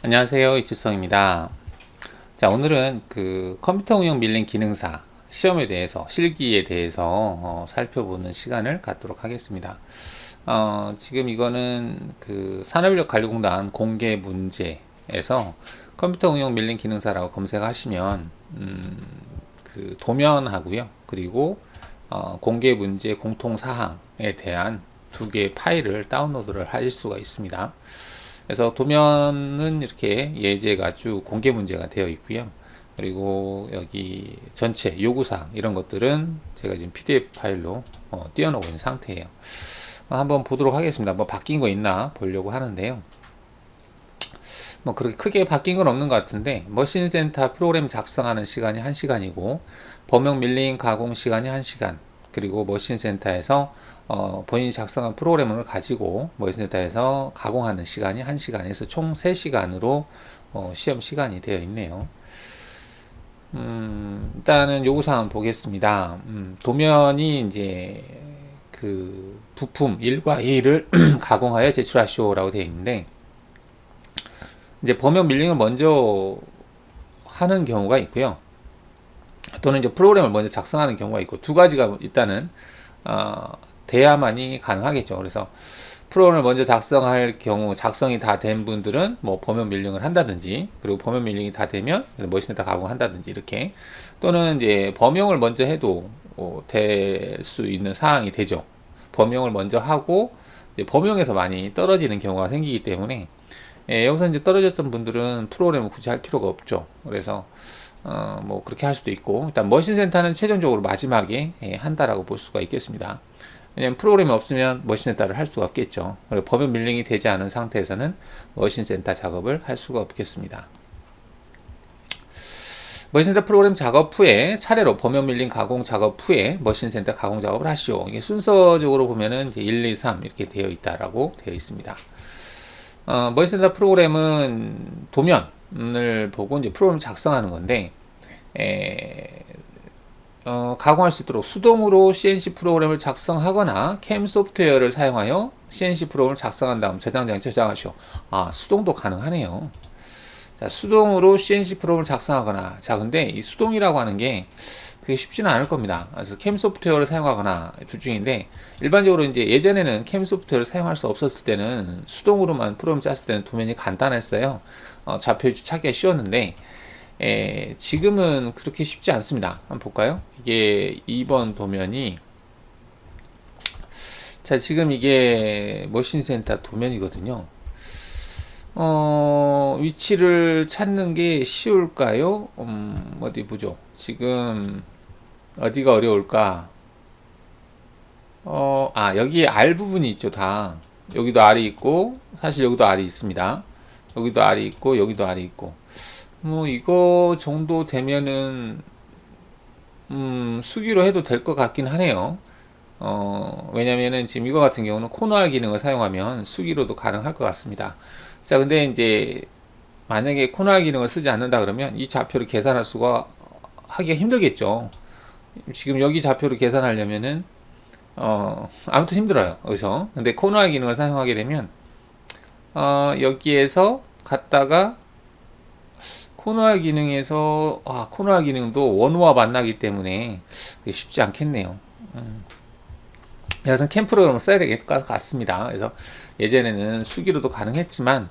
안녕하세요, 이치성입니다. 자, 오늘은 그 컴퓨터 응용 밀링 기능사 시험에 대해서, 실기에 대해서 살펴보는 시간을 갖도록 하겠습니다. 지금 이거는 그 산업인력관리공단 공개 문제에서 컴퓨터 응용 밀링 기능사라고 검색하시면 그 도면하고요, 그리고 공개 문제 공통 사항에 대한 두 개의 파일을 다운로드를 하실 수가 있습니다. 그래서 도면은 이렇게 예제가 쭉 공개 문제가 되어 있고요. 그리고 여기 전체 요구사항 이런 것들은 제가 지금 PDF 파일로 띄워놓고 있는 상태예요. 한번 보도록 하겠습니다. 뭐 바뀐 거 있나 보려고 하는데요. 뭐 그렇게 크게 바뀐 건 없는 것 같은데, 머신센터 프로그램 작성하는 시간이 1시간이고 범용 밀링 가공 시간이 1시간, 그리고 머신센터에서 본인이 작성한 프로그램을 가지고 머신센터에서 가공하는 시간이 1시간에서 총 3시간으로 시험 시간이 되어 있네요. 일단은 요구사항 보겠습니다. 도면이 이제 그 부품 1과 2를 가공하여 제출하시오라고 되어 있는데, 이제 범용 밀링을 먼저 하는 경우가 있고요. 또는 이제 프로그램을 먼저 작성하는 경우가 있고, 두 가지가 일단은 돼야만이 가능하겠죠. 그래서 프로그램을 먼저 작성할 경우, 작성이 다 된 분들은 뭐 범용 밀링을 한다든지, 그리고 범용 밀링이 다 되면 머신에다 가공한다든지, 이렇게. 또는 이제 범용을 먼저 해도 될 수 있는 사항이 되죠. 범용을 먼저 하고 범용에서 많이 떨어지는 경우가 생기기 때문에, 여기서 이제 떨어졌던 분들은 프로그램을 굳이 할 필요가 없죠. 그래서 뭐 그렇게 할 수도 있고, 일단 머신센터는 최종적으로 마지막에 한다라고 볼 수가 있겠습니다. 왜냐면 프로그램이 없으면 머신센터를 할 수가 없겠죠. 그리고 범용 밀링이 되지 않은 상태에서는 머신센터 작업을 할 수가 없겠습니다. 머신센터 프로그램 작업 후에 차례로 범용 밀링 가공 작업 후에 머신센터 가공 작업을 하시오. 이게 순서적으로 보면은 이제 1, 2, 3 이렇게 되어 있다라고 되어 있습니다. 머신센터 프로그램은 도면을 보고 이제 프로그램 작성하는 건데, 가공할 수 있도록 수동으로 CNC 프로그램을 작성하거나 캠 소프트웨어를 사용하여 CNC 프로그램을 작성한 다음 저장 장치에 저장하시오. 수동도 가능하네요. 자, 수동으로 CNC 프로그램을 작성하거나. 자, 근데 이 수동이라고 하는 게 그게 쉽지는 않을 겁니다. 그래서 캠 소프트웨어를 사용하거나 둘 중인데, 일반적으로 이제 예전에는 캠 소프트웨어를 사용할 수 없었을 때는 수동으로만 프로그램 짰을 때는 도면이 간단했어요. 좌표 위치 찾기가 쉬웠는데, 지금은 그렇게 쉽지 않습니다. 한번 볼까요? 이게 2번 도면이, 자, 지금 이게 머신센터 도면이거든요. 위치를 찾는 게 쉬울까요? 어디 보죠. 지금 어디가 어려울까? 여기 R 부분이 있죠, 다. 여기도 R이 있고, 사실 여기도 R이 있습니다. 여기도 R이 있고, 여기도 R이 있고. 뭐, 이거 정도 되면은, 수기로 해도 될 것 같긴 하네요. 왜냐면은 지금 이거 같은 경우는 코너알 기능을 사용하면 수기로도 가능할 것 같습니다. 자, 근데 이제 만약에 코너알 기능을 쓰지 않는다 그러면 이 좌표를 계산할 수가 하기가 힘들겠죠. 지금 여기 좌표를 계산하려면은 아무튼 힘들어요. 그래서 근데 코너알 기능을 사용하게 되면 여기에서 갔다가 코너알 기능에서 코너알 기능도 원호와 만나기 때문에 쉽지 않겠네요. 그래서 캠 프로그램을 써야 될 것 같습니다. 그래서 예전에는 수기로도 가능했지만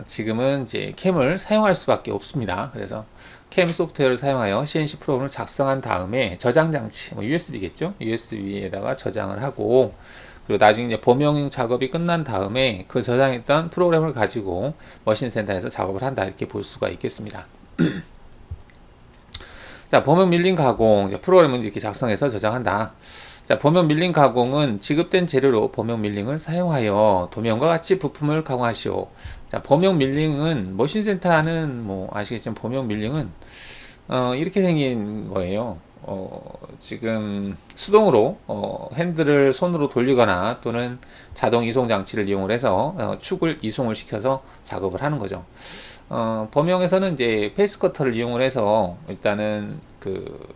지금은 이제 캠을 사용할 수밖에 없습니다. 그래서 캠 소프트웨어를 사용하여 CNC 프로그램을 작성한 다음에 저장 장치, 뭐 USB겠죠? USB에다가 저장을 하고, 그리고 나중에 이제 범용 작업이 끝난 다음에 그 저장했던 프로그램을 가지고 머신센터에서 작업을 한다, 이렇게 볼 수가 있겠습니다. 자, 범용 밀링 가공, 프로그램은 이렇게 작성해서 저장한다. 자, 범용 밀링 가공은 지급된 재료로 범용 밀링을 사용하여 도면과 같이 부품을 가공하시오. 자, 범용 밀링은 머신센터는 뭐 아시겠지만 범용 밀링은 이렇게 생긴 거예요. 지금 수동으로 핸들을 손으로 돌리거나 또는 자동 이송 장치를 이용을 해서 축을 이송을 시켜서 작업을 하는 거죠. 범용에서는 이제 페이스 커터를 이용을 해서 일단은 그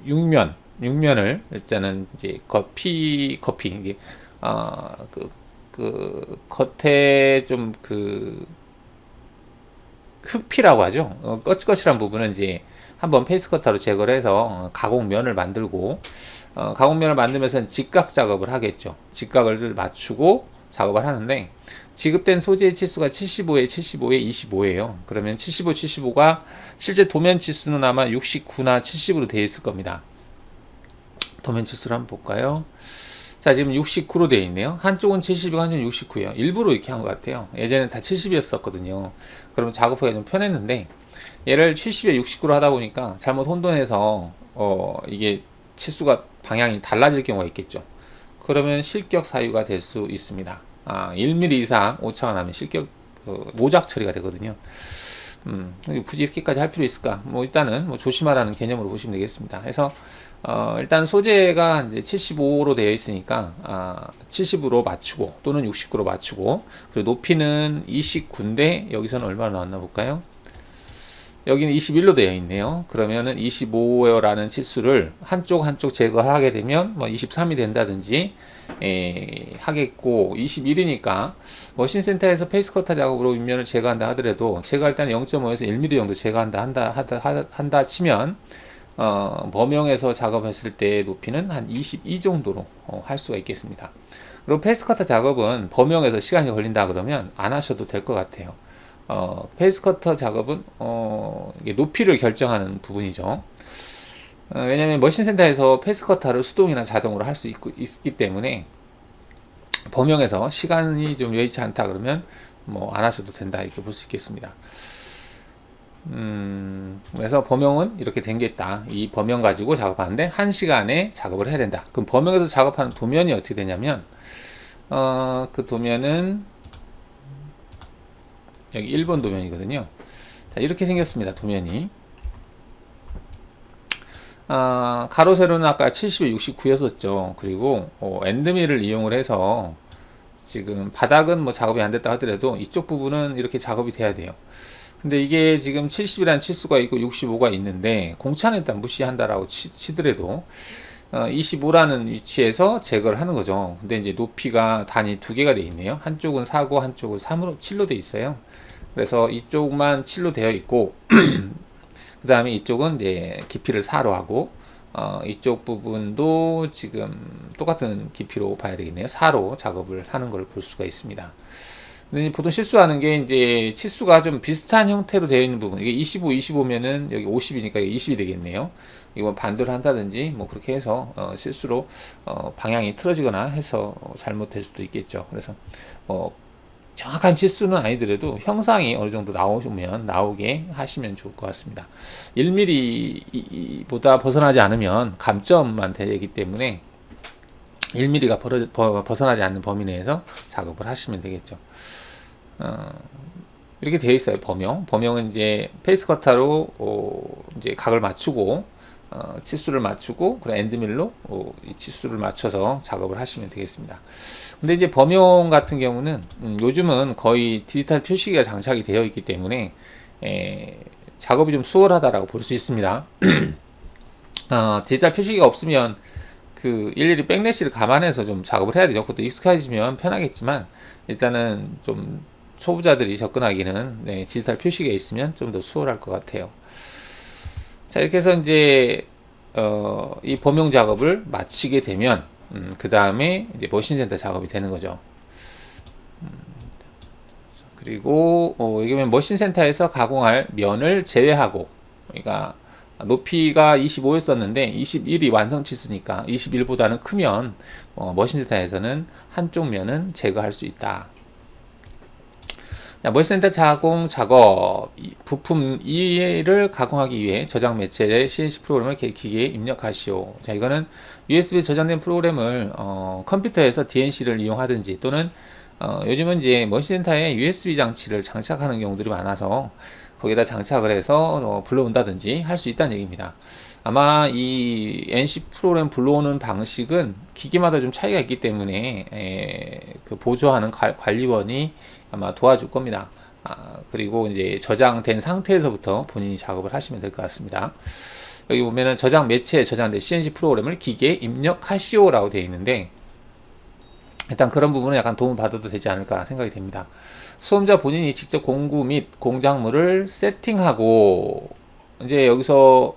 육면을 일단은 이제 커피 이게 그 그 겉에 좀 흑피라고 하죠. 거칠거칠한 부분은 이제 한번 페이스커터로 제거를 해서 가공면을 만들고, 가공면을 만들면서 직각 작업을 하겠죠. 직각을 맞추고 작업을 하는데, 지급된 소재의 치수가 75에 75에 25예요. 그러면 75, 75가 실제 도면 치수는 아마 69나 70으로 되어 있을 겁니다. 도면 치수를 한번 볼까요? 자, 지금 69로 되어 있네요. 한쪽은 70이고 한쪽은 69예요. 일부러 이렇게 한 것 같아요. 예전엔 다 70이었었거든요. 그러면 작업하기가 좀 편했는데, 얘를 70에 69로 하다 보니까 잘못 혼돈해서 이게 치수가 방향이 달라질 경우가 있겠죠. 그러면 실격 사유가 될 수 있습니다. 1mm 이상 오차가 나면 실격 모작 처리가 되거든요. 굳이 이렇게까지 할 필요 있을까? 뭐 일단은 뭐 조심하라는 개념으로 보시면 되겠습니다. 그래서 일단 소재가 이제 75로 되어 있으니까 70으로 맞추고 또는 69로 맞추고, 그리고 높이는 29인데 여기서는 얼마나 나왔나 볼까요? 여기는 21로 되어 있네요. 그러면은 25라는 치수를 한쪽 제거하게 되면 뭐 23이 된다든지 하겠고, 21이니까 머신센터에서 페이스커터 작업으로 윗면을 제거한다 하더라도 제가 일단 0.5에서 1mm 정도 제거한다 한다 치면 범용에서 작업했을 때 높이는 한 22 정도로 할 수가 있겠습니다. 그리고 페이스커터 작업은 범용에서 시간이 걸린다 그러면 안 하셔도 될 것 같아요. 페이스커터 작업은 이게 높이를 결정하는 부분이죠. 왜냐하면 머신센터에서 페이스커터를 수동이나 자동으로 할 수 있기 때문에 범용에서 시간이 좀 여의치 않다 그러면 뭐 안 하셔도 된다, 이렇게 볼 수 있겠습니다. 그래서 범용은 이렇게 된 게 있다. 이 범용 가지고 작업하는데 1시간에 작업을 해야 된다. 그럼 범용에서 작업하는 도면이 어떻게 되냐면 그 도면은 여기 1번 도면이거든요. 자, 이렇게 생겼습니다. 도면이 가로 세로는 아까 70에 69였었죠. 그리고 엔드밀을 이용을 해서 지금 바닥은 뭐 작업이 안 됐다 하더라도 이쪽 부분은 이렇게 작업이 돼야 돼요. 근데 이게 지금 70이라는 치수가 있고 65가 있는데 공차는 일단 무시한다라고 치더라도 25라는 위치에서 제거를 하는 거죠. 근데 이제 높이가 단위 두 개가 되어 있네요. 한쪽은 4고 한쪽은 3으로 7로 되어 있어요. 그래서 이쪽만 7로 되어 있고 그 다음에 이쪽은 이제 깊이를 4로 하고 이쪽 부분도 지금 똑같은 깊이로 봐야 되겠네요. 4로 작업을 하는 걸 볼 수가 있습니다. 근데 보통 실수하는 게 이제 치수가 좀 비슷한 형태로 되어 있는 부분, 이게 25, 25면은 여기 50이니까 20이 되겠네요. 이거 반대로 한다든지 뭐 그렇게 해서 실수로 방향이 틀어지거나 해서 잘못될 수도 있겠죠. 그래서 정확한 치수는 아니더라도 형상이 어느 정도 나오게 하시면 좋을 것 같습니다. 1mm보다 벗어나지 않으면 감점만 되기 때문에 1mm가 벗어나지 않는 범위 내에서 작업을 하시면 되겠죠. 이렇게 되어 있어요. 범용은 이제 페이스커터로 이제 각을 맞추고 치수를 맞추고 그리고 엔드밀로 이 치수를 맞춰서 작업을 하시면 되겠습니다. 근데 이제 범용 같은 경우는 요즘은 거의 디지털 표시기가 장착이 되어 있기 때문에 작업이 좀 수월하다라고 볼 수 있습니다. 디지털 표시기가 없으면 일일이 백래시를 감안해서 좀 작업을 해야 되죠. 그것도 익숙해지면 편하겠지만 일단은 좀 초보자들이 접근하기는 디지털 표시기가 있으면 좀 더 수월할 것 같아요. 자, 이렇게 해서 이제 이 범용 작업을 마치게 되면 그 다음에 이제 머신센터 작업이 되는 거죠. 그리고 여기 머신센터에서 가공할 면을 제외하고, 그러니까 높이가 25였었는데 21이 완성 치수니까 21보다는 크면 머신센터에서는 한쪽 면은 제거할 수 있다. 머신센터 자공 작업, 부품 2를 가공하기 위해 저장 매체의 CNC 프로그램을 기기에 입력하시오. 자, 이거는 USB 저장된 프로그램을 컴퓨터에서 DNC를 이용하든지 또는 요즘은 이제 머신센터에 USB 장치를 장착하는 경우들이 많아서 거기다 장착을 해서 불러온다든지 할 수 있다는 얘기입니다. 아마 이 NC 프로그램 불러오는 방식은 기기마다 좀 차이가 있기 때문에 보조하는 관리원이 아마 도와줄 겁니다. 그리고 이제 저장된 상태에서부터 본인이 작업을 하시면 될 것 같습니다. 여기 보면은 저장 매체에 저장된 CNC 프로그램을 기기에 입력하시오라고 되어 있는데, 일단 그런 부분은 약간 도움을 받아도 되지 않을까 생각이 됩니다. 수험자 본인이 직접 공구 및 공작물을 세팅하고, 이제 여기서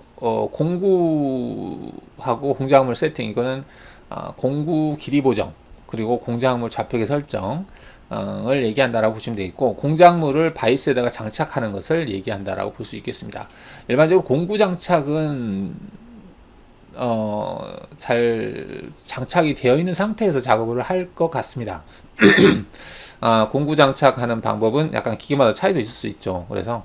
공구하고 공작물 세팅, 이거는 공구 길이 보정 그리고 공작물 좌표계 설정을 얘기한다라고 보시면 되겠고, 공작물을 바이스에다가 장착하는 것을 얘기한다라고 볼 수 있겠습니다. 일반적으로 공구 장착은 잘 장착이 되어 있는 상태에서 작업을 할 것 같습니다. 공구 장착하는 방법은 약간 기계마다 차이도 있을 수 있죠. 그래서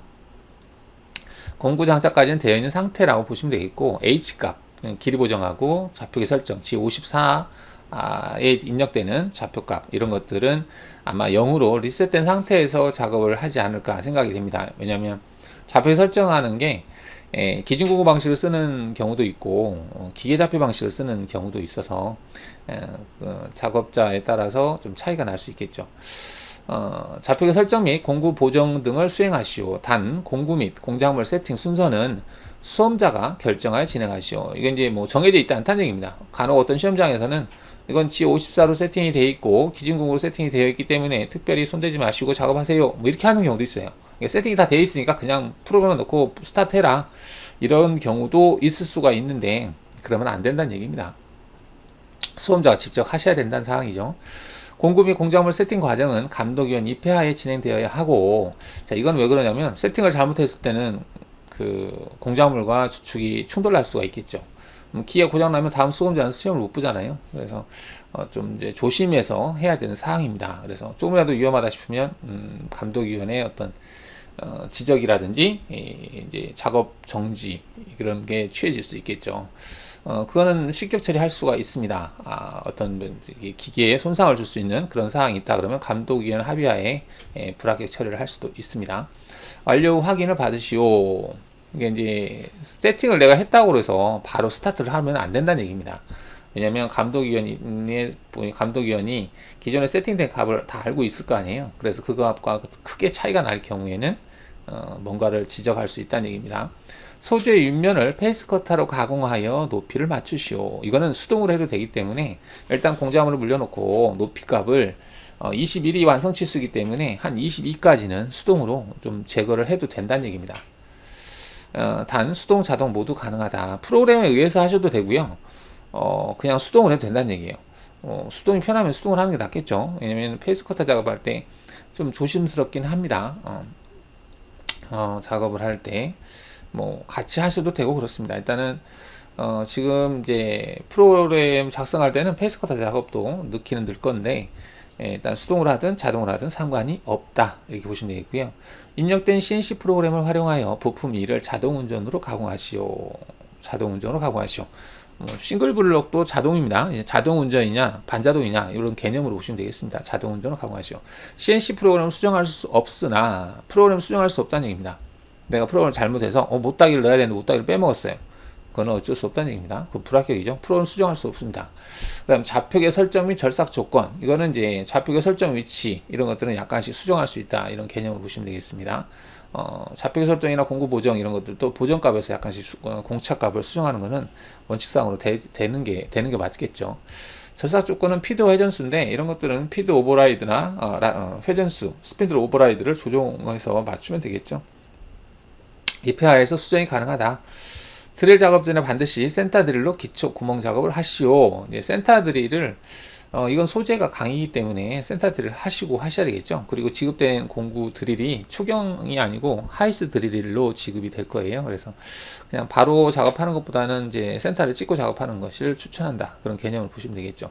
공구 장착까지는 되어 있는 상태라고 보시면 되겠고, H값, 길이 보정하고 좌표계 설정, G54에 입력되는 좌표값, 이런 것들은 아마 0으로 리셋된 상태에서 작업을 하지 않을까 생각이 됩니다. 왜냐하면 좌표계 설정하는 게 기준구구 방식을 쓰는 경우도 있고 기계 좌표 방식을 쓰는 경우도 있어서 작업자에 따라서 좀 차이가 날 수 있겠죠. 좌표계 설정 및 공구 보정 등을 수행하시오. 단 공구 및 공작물 세팅 순서는 수험자가 결정하여 진행하시오. 이건 이제 뭐 정해져 있지 않다는 얘기입니다. 간혹 어떤 시험장에서는 이건 G54로 세팅이 되어 있고 기준공구로 세팅이 되어 있기 때문에 특별히 손대지 마시고 작업하세요, 뭐 이렇게 하는 경우도 있어요. 세팅이 다 되어 있으니까 그냥 프로그램을 넣고 스타트 해라, 이런 경우도 있을 수가 있는데, 그러면 안 된다는 얘기입니다. 수험자가 직접 하셔야 된다는 사항이죠. 공구 및 공작물 세팅 과정은 감독위원 입회하에 진행되어야 하고, 자, 이건 왜 그러냐면 세팅을 잘못했을 때는 그 공작물과 주축이 충돌할 수가 있겠죠. 기계 고장나면 다음 수험자는 시험을 못 보잖아요. 그래서 좀 이제 조심해서 해야 되는 사항입니다. 그래서 조금이라도 위험하다 싶으면 감독위원회의 어떤 지적이라든지 이제 작업 정지, 그런 게 취해질 수 있겠죠. 그거는 실격 처리할 수가 있습니다. 어떤 기계에 손상을 줄 수 있는 그런 사항이 있다 그러면 감독위원 합의하에 불합격 처리를 할 수도 있습니다. 완료 확인을 받으시오. 이게 이제 세팅을 내가 했다고 해서 바로 스타트를 하면 안 된다는 얘기입니다. 왜냐하면 감독위원이 기존에 세팅된 값을 다 알고 있을 거 아니에요. 그래서 그 값과 크게 차이가 날 경우에는 뭔가를 지적할 수 있다는 얘기입니다. 소재의 윗면을 페이스커터로 가공하여 높이를 맞추시오. 이거는 수동으로 해도 되기 때문에 일단 공작물을 물려놓고 높이 값을 21이 완성 치수이기 때문에 한 22까지는 수동으로 좀 제거를 해도 된다는 얘기입니다. 단 수동 자동 모두 가능하다. 프로그램에 의해서 하셔도 되고요. 그냥 수동으로 해도 된다는 얘기예요. 수동이 편하면 수동을 하는 게 낫겠죠. 왜냐면 페이스커터 작업할 때 좀 조심스럽긴 합니다. 작업을 할 때 뭐 같이 하셔도 되고 그렇습니다. 일단은 지금 이제 프로그램 작성할 때는 페이스커터 작업도 넣기는 넣을 건데, 일단 수동으로 하든 자동으로 하든 상관이 없다, 이렇게 보시면 되겠고요. 입력된 CNC 프로그램을 활용하여 부품 2를 자동운전으로 가공하시오. 자동운전으로 가공하시오. 싱글 블록도 자동입니다. 자동운전이냐 반자동이냐 이런 개념으로 보시면 되겠습니다. 자동운전으로 가공하시오. CNC 프로그램을 수정할 수 없으나, 프로그램을 수정할 수 없다는 얘기입니다. 내가 프로그램을 잘못해서 못따기를 넣어야 되는데 못따기를 빼먹었어요. 그건 어쩔 수 없다는 얘기입니다. 그 불합격이죠. 프로그램 수정할 수 없습니다. 그 다음 좌표계 설정 및 절삭 조건, 이거는 이제 좌표계 설정 위치, 이런 것들은 약간씩 수정할 수 있다, 이런 개념으로 보시면 되겠습니다. 좌표계 설정이나 공구 보정, 이런 것들도 보정값에서 약간씩 공차값을 수정하는 것은 원칙상으로 되는 게 맞겠죠. 절삭 조건은 피드 회전수인데, 이런 것들은 피드 오버라이드나 회전수, 스피드 오버라이드를 조정해서 맞추면 되겠죠. 입회하에서 수정이 가능하다. 드릴 작업 전에 반드시 센터 드릴로 기초 구멍 작업을 하시오. 센터 드릴을 이건 소재가 강이기 때문에 센터 드릴 하시고 하셔야 되겠죠. 그리고 지급된 공구 드릴이 초경이 아니고 하이스 드릴로 지급이 될 거예요. 그래서 그냥 바로 작업하는 것보다는 이제 센터를 찍고 작업하는 것을 추천한다, 그런 개념을 보시면 되겠죠.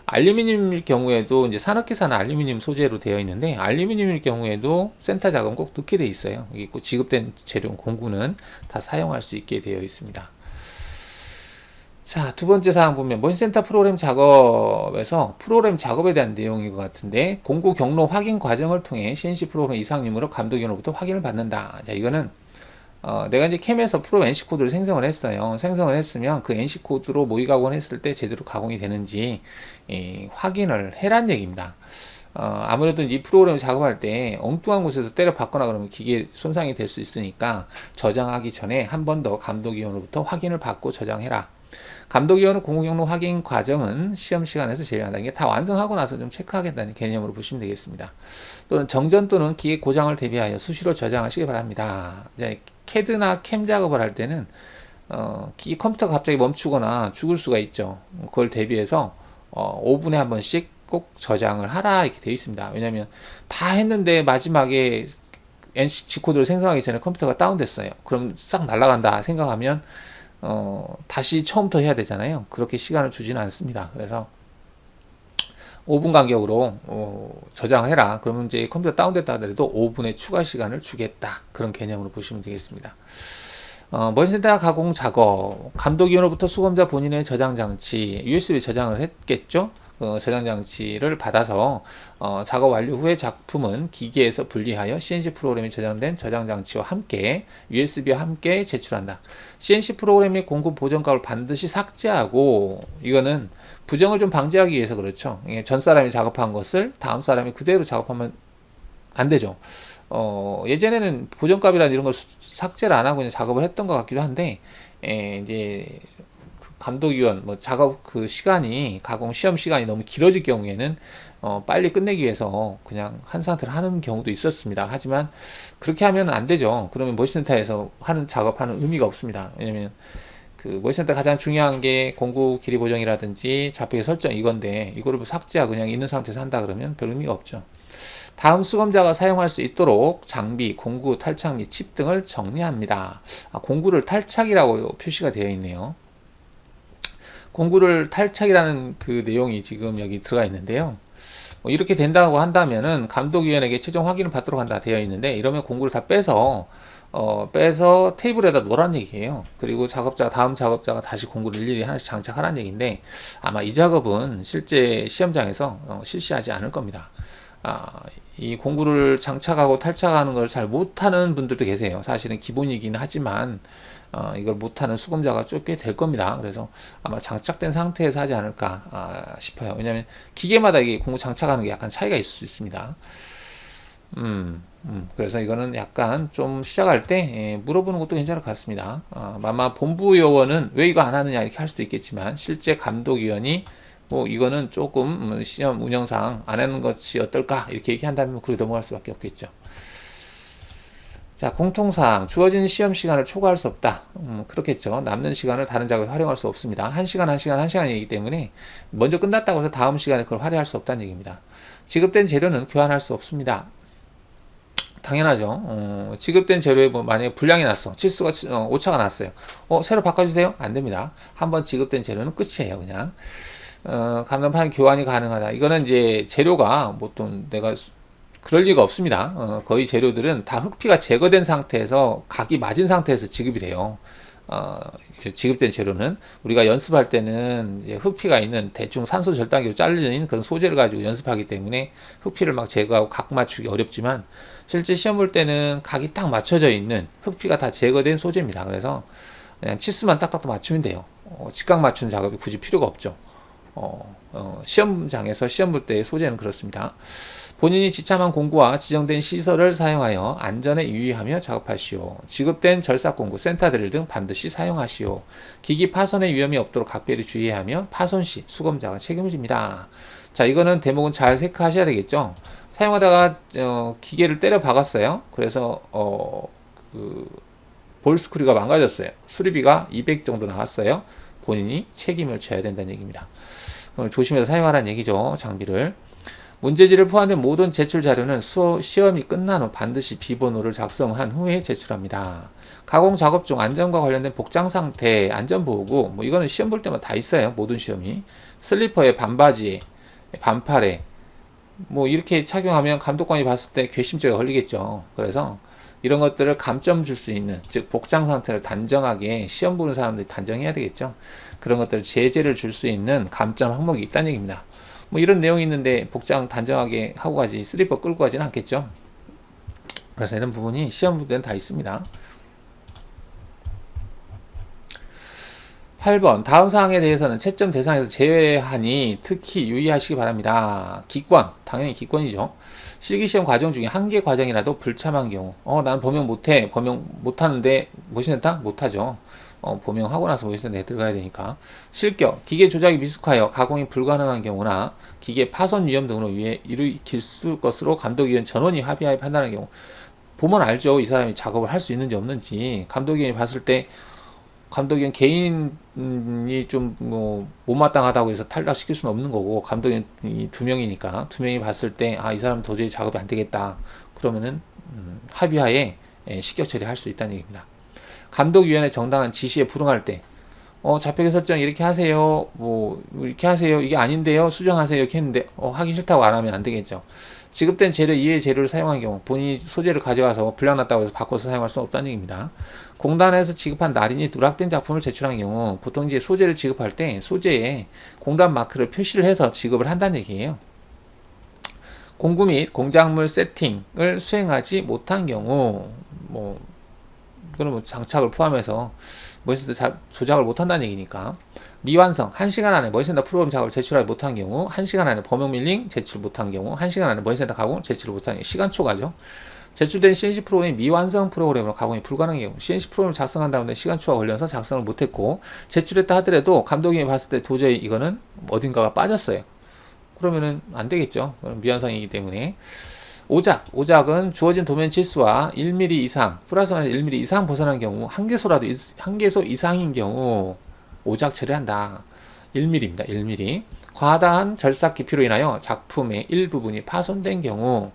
알루미늄일 경우에도 이제 산업기사는 알루미늄 소재로 되어 있는데, 알루미늄일 경우에도 센터 작업 꼭 넣게 되어 있어요. 여기 지급된 재료 공구는 다 사용할 수 있게 되어 있습니다. 자, 두 번째 사항 보면 모니센터 프로그램 작업에서 프로그램 작업에 대한 내용인 것 같은데, 공구 경로 확인 과정을 통해 CNC 프로그램 이상님으로 감독위원으로부터 확인을 받는다. 자, 이거는 내가 이제 캠에서 프로그램 NC 코드를 생성을 했어요. 생성을 했으면 그 NC 코드로 모의 가공을 했을 때 제대로 가공이 되는지 확인을 해란 얘기입니다. 아무래도 이 프로그램을 작업할 때 엉뚱한 곳에서 때려 박거나 그러면 기계 손상이 될 수 있으니까 저장하기 전에 한 번 더 감독위원으로부터 확인을 받고 저장해라. 감독위원은 공공경로 확인 과정은 시험 시간에서 제외한다. 이게 다 완성하고 나서 좀 체크하겠다는 개념으로 보시면 되겠습니다. 또는 정전 또는 기계 고장을 대비하여 수시로 저장하시기 바랍니다. 이제 CAD나 캠 작업을 할 때는 기기 컴퓨터가 갑자기 멈추거나 죽을 수가 있죠. 그걸 대비해서 5분에 한 번씩 꼭 저장을 하라 이렇게 되어 있습니다. 왜냐하면 다 했는데 마지막에 NC G코드를 생성하기 전에 컴퓨터가 다운됐어요. 그럼 싹 날아간다 생각하면 다시 처음부터 해야 되잖아요. 그렇게 시간을 주지는 않습니다. 그래서 5분 간격으로 저장해라. 그러면 이제 컴퓨터 다운됐다 하더라도 5분의 추가 시간을 주겠다. 그런 개념으로 보시면 되겠습니다. 머신센터 가공 작업, 감독위원으로부터 수검자 본인의 저장 장치, USB 저장을 했겠죠? 저장 장치를 받아서 작업 완료 후에 작품은 기계에서 분리하여 CNC 프로그램이 저장된 저장 장치와 함께 USB와 함께 제출한다. CNC 프로그램의 공급 보정값을 반드시 삭제하고, 이거는 부정을 좀 방지하기 위해서 그렇죠. 전 사람이 작업한 것을 다음 사람이 그대로 작업하면 안 되죠. 예전에는 보정값이라는 이런 걸 삭제를 안 하고 그냥 작업을 했던 것 같기도 한데, 이제 감독위원 작업 그 시간이 가공 시험 시간이 너무 길어질 경우에는 빨리 끝내기 위해서 그냥 한 상태로 하는 경우도 있었습니다. 하지만 그렇게 하면 안 되죠. 그러면 머신센터에서 하는 작업하는 의미가 없습니다. 왜냐면 그 머신센터 가장 중요한 게 공구 길이 보정이라든지 좌표의 설정 이건데, 이거를 삭제하고 그냥 있는 상태에서 한다 그러면 별 의미가 없죠. 다음 수검자가 사용할 수 있도록 장비, 공구, 탈착 및 칩 등을 정리합니다. 공구를 탈착이라고 표시가 되어 있네요. 공구를 탈착이라는 그 내용이 지금 여기 들어가 있는데요. 이렇게 된다고 한다면은 감독위원에게 최종 확인을 받도록 한다 되어 있는데, 이러면 공구를 다 빼서 테이블에다 놓으라는 얘기예요. 그리고 다음 작업자가 다시 공구를 일일이 하나씩 장착하라는 얘기인데, 아마 이 작업은 실제 시험장에서 실시하지 않을 겁니다. 이 공구를 장착하고 탈착하는 걸 잘 못하는 분들도 계세요. 사실은 기본이긴 하지만 이걸 못하는 수검자가 꽤 될 겁니다. 그래서 아마 장착된 상태에서 하지 않을까 싶어요. 왜냐하면 기계마다 이게 공구 장착하는 게 약간 차이가 있을 수 있습니다. 그래서 이거는 약간 좀 시작할 때 물어보는 것도 괜찮을 것 같습니다. 아마 본부 요원은 왜 이거 안 하느냐 이렇게 할 수도 있겠지만, 실제 감독위원이 이거는 조금 시험 운영상 안 하는 것이 어떨까 이렇게 얘기한다면 그렇게 넘어갈 수밖에 없겠죠. 자, 공통사항, 주어진 시험 시간을 초과할 수 없다. 그렇겠죠. 남는 시간을 다른 작업에 활용할 수 없습니다. 1시간이기 때문에 먼저 끝났다고 해서 다음 시간에 그걸 활용할 수 없다는 얘기입니다. 지급된 재료는 교환할 수 없습니다. 당연하죠. 지급된 재료에 만약에 불량이 났어. 치수가 오차가 났어요. 새로 바꿔주세요? 안 됩니다. 한번 지급된 재료는 끝이에요, 그냥. 감정판 교환이 가능하다. 이거는 이제 재료가 또 내가 그럴 리가 없습니다. 거의 재료들은 다 흑피가 제거된 상태에서 각이 맞은 상태에서 지급이 돼요. 지급된 재료는 우리가 연습할 때는 이제 흑피가 있는 대충 산소 절단기로 잘려진 그런 소재를 가지고 연습하기 때문에 흑피를 막 제거하고 각 맞추기 어렵지만, 실제 시험 볼 때는 각이 딱 맞춰져 있는 흑피가 다 제거된 소재입니다. 그래서 그냥 치수만 딱딱 맞추면 돼요. 직각 맞추는 작업이 굳이 필요가 없죠. 시험장에서 시험 볼 때의 소재는 그렇습니다. 본인이 지참한 공구와 지정된 시설을 사용하여 안전에 유의하며 작업하시오. 지급된 절삭 공구, 센터 드릴 등 반드시 사용하시오. 기기 파손의 위험이 없도록 각별히 주의하며 파손 시 수검자가 책임을 집니다. 자, 이거는 대목은 잘 체크하셔야 되겠죠. 사용하다가 기계를 때려 박았어요. 그래서 볼 스크류가 망가졌어요. 수리비가 200 정도 나왔어요. 본인이 책임을 져야 된다는 얘기입니다. 조심해서 사용하라는 얘기죠, 장비를. 문제지를 포함된 모든 제출 자료는 시험이 끝난 후 반드시 비번호를 작성한 후에 제출합니다. 가공 작업 중 안전과 관련된 복장 상태, 안전보호구, 이거는 시험 볼 때마다 다 있어요. 모든 시험이. 슬리퍼에 반바지에, 반팔에, 이렇게 착용하면 감독관이 봤을 때 괘씸죄가 걸리겠죠. 그래서 이런 것들을 감점 줄 수 있는, 즉 복장 상태를 단정하게 시험 보는 사람들이 단정해야 되겠죠. 그런 것들을 제재를 줄 수 있는 감점 항목이 있다는 얘기입니다. 이런 내용이 있는데 복장 단정하게 하고 가지 슬리퍼 끌고 가지는 않겠죠. 그래서 이런 부분이 시험 문제는 다 있습니다. 8번, 다음 사항에 대해서는 채점 대상에서 제외하니 특히 유의하시기 바랍니다. 기권, 당연히 기권이죠. 실기시험 과정 중에 한 개 과정이라도 불참한 경우, 나는 범용 못해, 범용 못하는데 머신센터? 못하죠. 범용하고 나서 모의센터에 들어가야 되니까. 실격, 기계 조작이 미숙하여 가공이 불가능한 경우나 기계 파손 위험 등으로 위해 일으킬 것으로 감독위원 전원이 합의하에 판단하는 경우. 보면 알죠. 이 사람이 작업을 할 수 있는지 없는지. 감독위원이 봤을 때 감독위원 개인이 좀 뭐 못마땅하다고 해서 탈락시킬 수는 없는 거고, 감독위원이 두 명이니까 두 명이 봤을 때 이 사람 도저히 작업이 안 되겠다 그러면은 합의하에 식격 처리할 수 있다는 얘기입니다. 감독위원회 정당한 지시에 불응할 때 좌표계 설정 이렇게 하세요, 뭐 이렇게 하세요, 이게 아닌데요, 수정하세요 이렇게 했는데 하기 싫다고 안 하면 안 되겠죠. 지급된 재료 이외의 재료를 사용한 경우 본인이 소재를 가져와서 불량났다고 해서 바꿔서 사용할 수 없다는 얘기입니다. 공단에서 지급한 날인이 누락된 작품을 제출한 경우 보통 이제 소재를 지급할 때 소재에 공단 마크를 표시를 해서 지급을 한다는 얘기예요. 공구 및 공작물 세팅을 수행하지 못한 경우, 그건 뭐 장착을 포함해서 머신센터 조작을 못한다는 얘기니까. 미완성, 1시간 안에 머신센터 프로그램 작업을 제출하지 못한 경우, 1시간 안에 범용 밀링 제출 못한 경우, 1시간 안에 머신센터 가공 제출을 못한 경우, 시간 초과죠. 제출된 CNC 프로그램이 미완성 프로그램으로 가공이 불가능한 경우, CNC 프로그램을 작성한 다음에 시간 초과 걸려서 작성을 못했고 제출했다 하더라도 감독이 봤을 때 도저히 이거는 어딘가가 빠졌어요. 그러면은 안 되겠죠. 그럼 미완성이기 때문에. 오작은 주어진 도면 치수와 1mm 이상, 플러스 마이너스 1mm 이상 벗어난 경우, 한 개소 이상인 경우 오작 처리한다. 1mm입니다. 1mm. 과다한 절삭 기피로 인하여 작품의 일부분이 파손된 경우,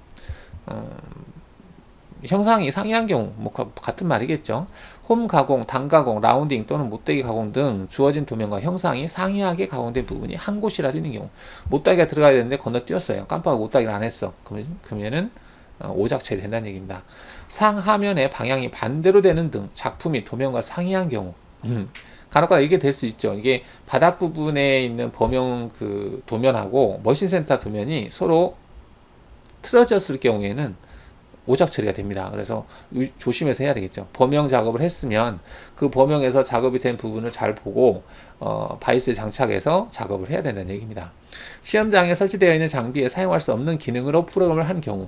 형상이 상이한 경우, 같은 말이겠죠. 홈 가공, 단 가공, 라운딩 또는 못되게 가공 등 주어진 도면과 형상이 상이하게 가공된 부분이 한 곳이라도 있는 경우, 못다기가 들어가야 되는데 건너뛰었어요. 깜빡하고 못다기를 안 했어. 그러면은 오작 처리 된다는 얘기입니다. 상하면의 방향이 반대로 되는 등 작품이 도면과 상이한 경우, 간혹가다 이게 될 수 있죠. 이게 바닥 부분에 있는 범용 그 도면하고 머신센터 도면이 서로 틀어졌을 경우에는 오작 처리가 됩니다. 그래서 조심해서 해야 되겠죠. 범용 작업을 했으면 그 범용에서 작업이 된 부분을 잘 보고 바이스에 장착해서 작업을 해야 된다는 얘기입니다. 시험장에 설치되어 있는 장비에 사용할 수 없는 기능으로 프로그램을 한 경우,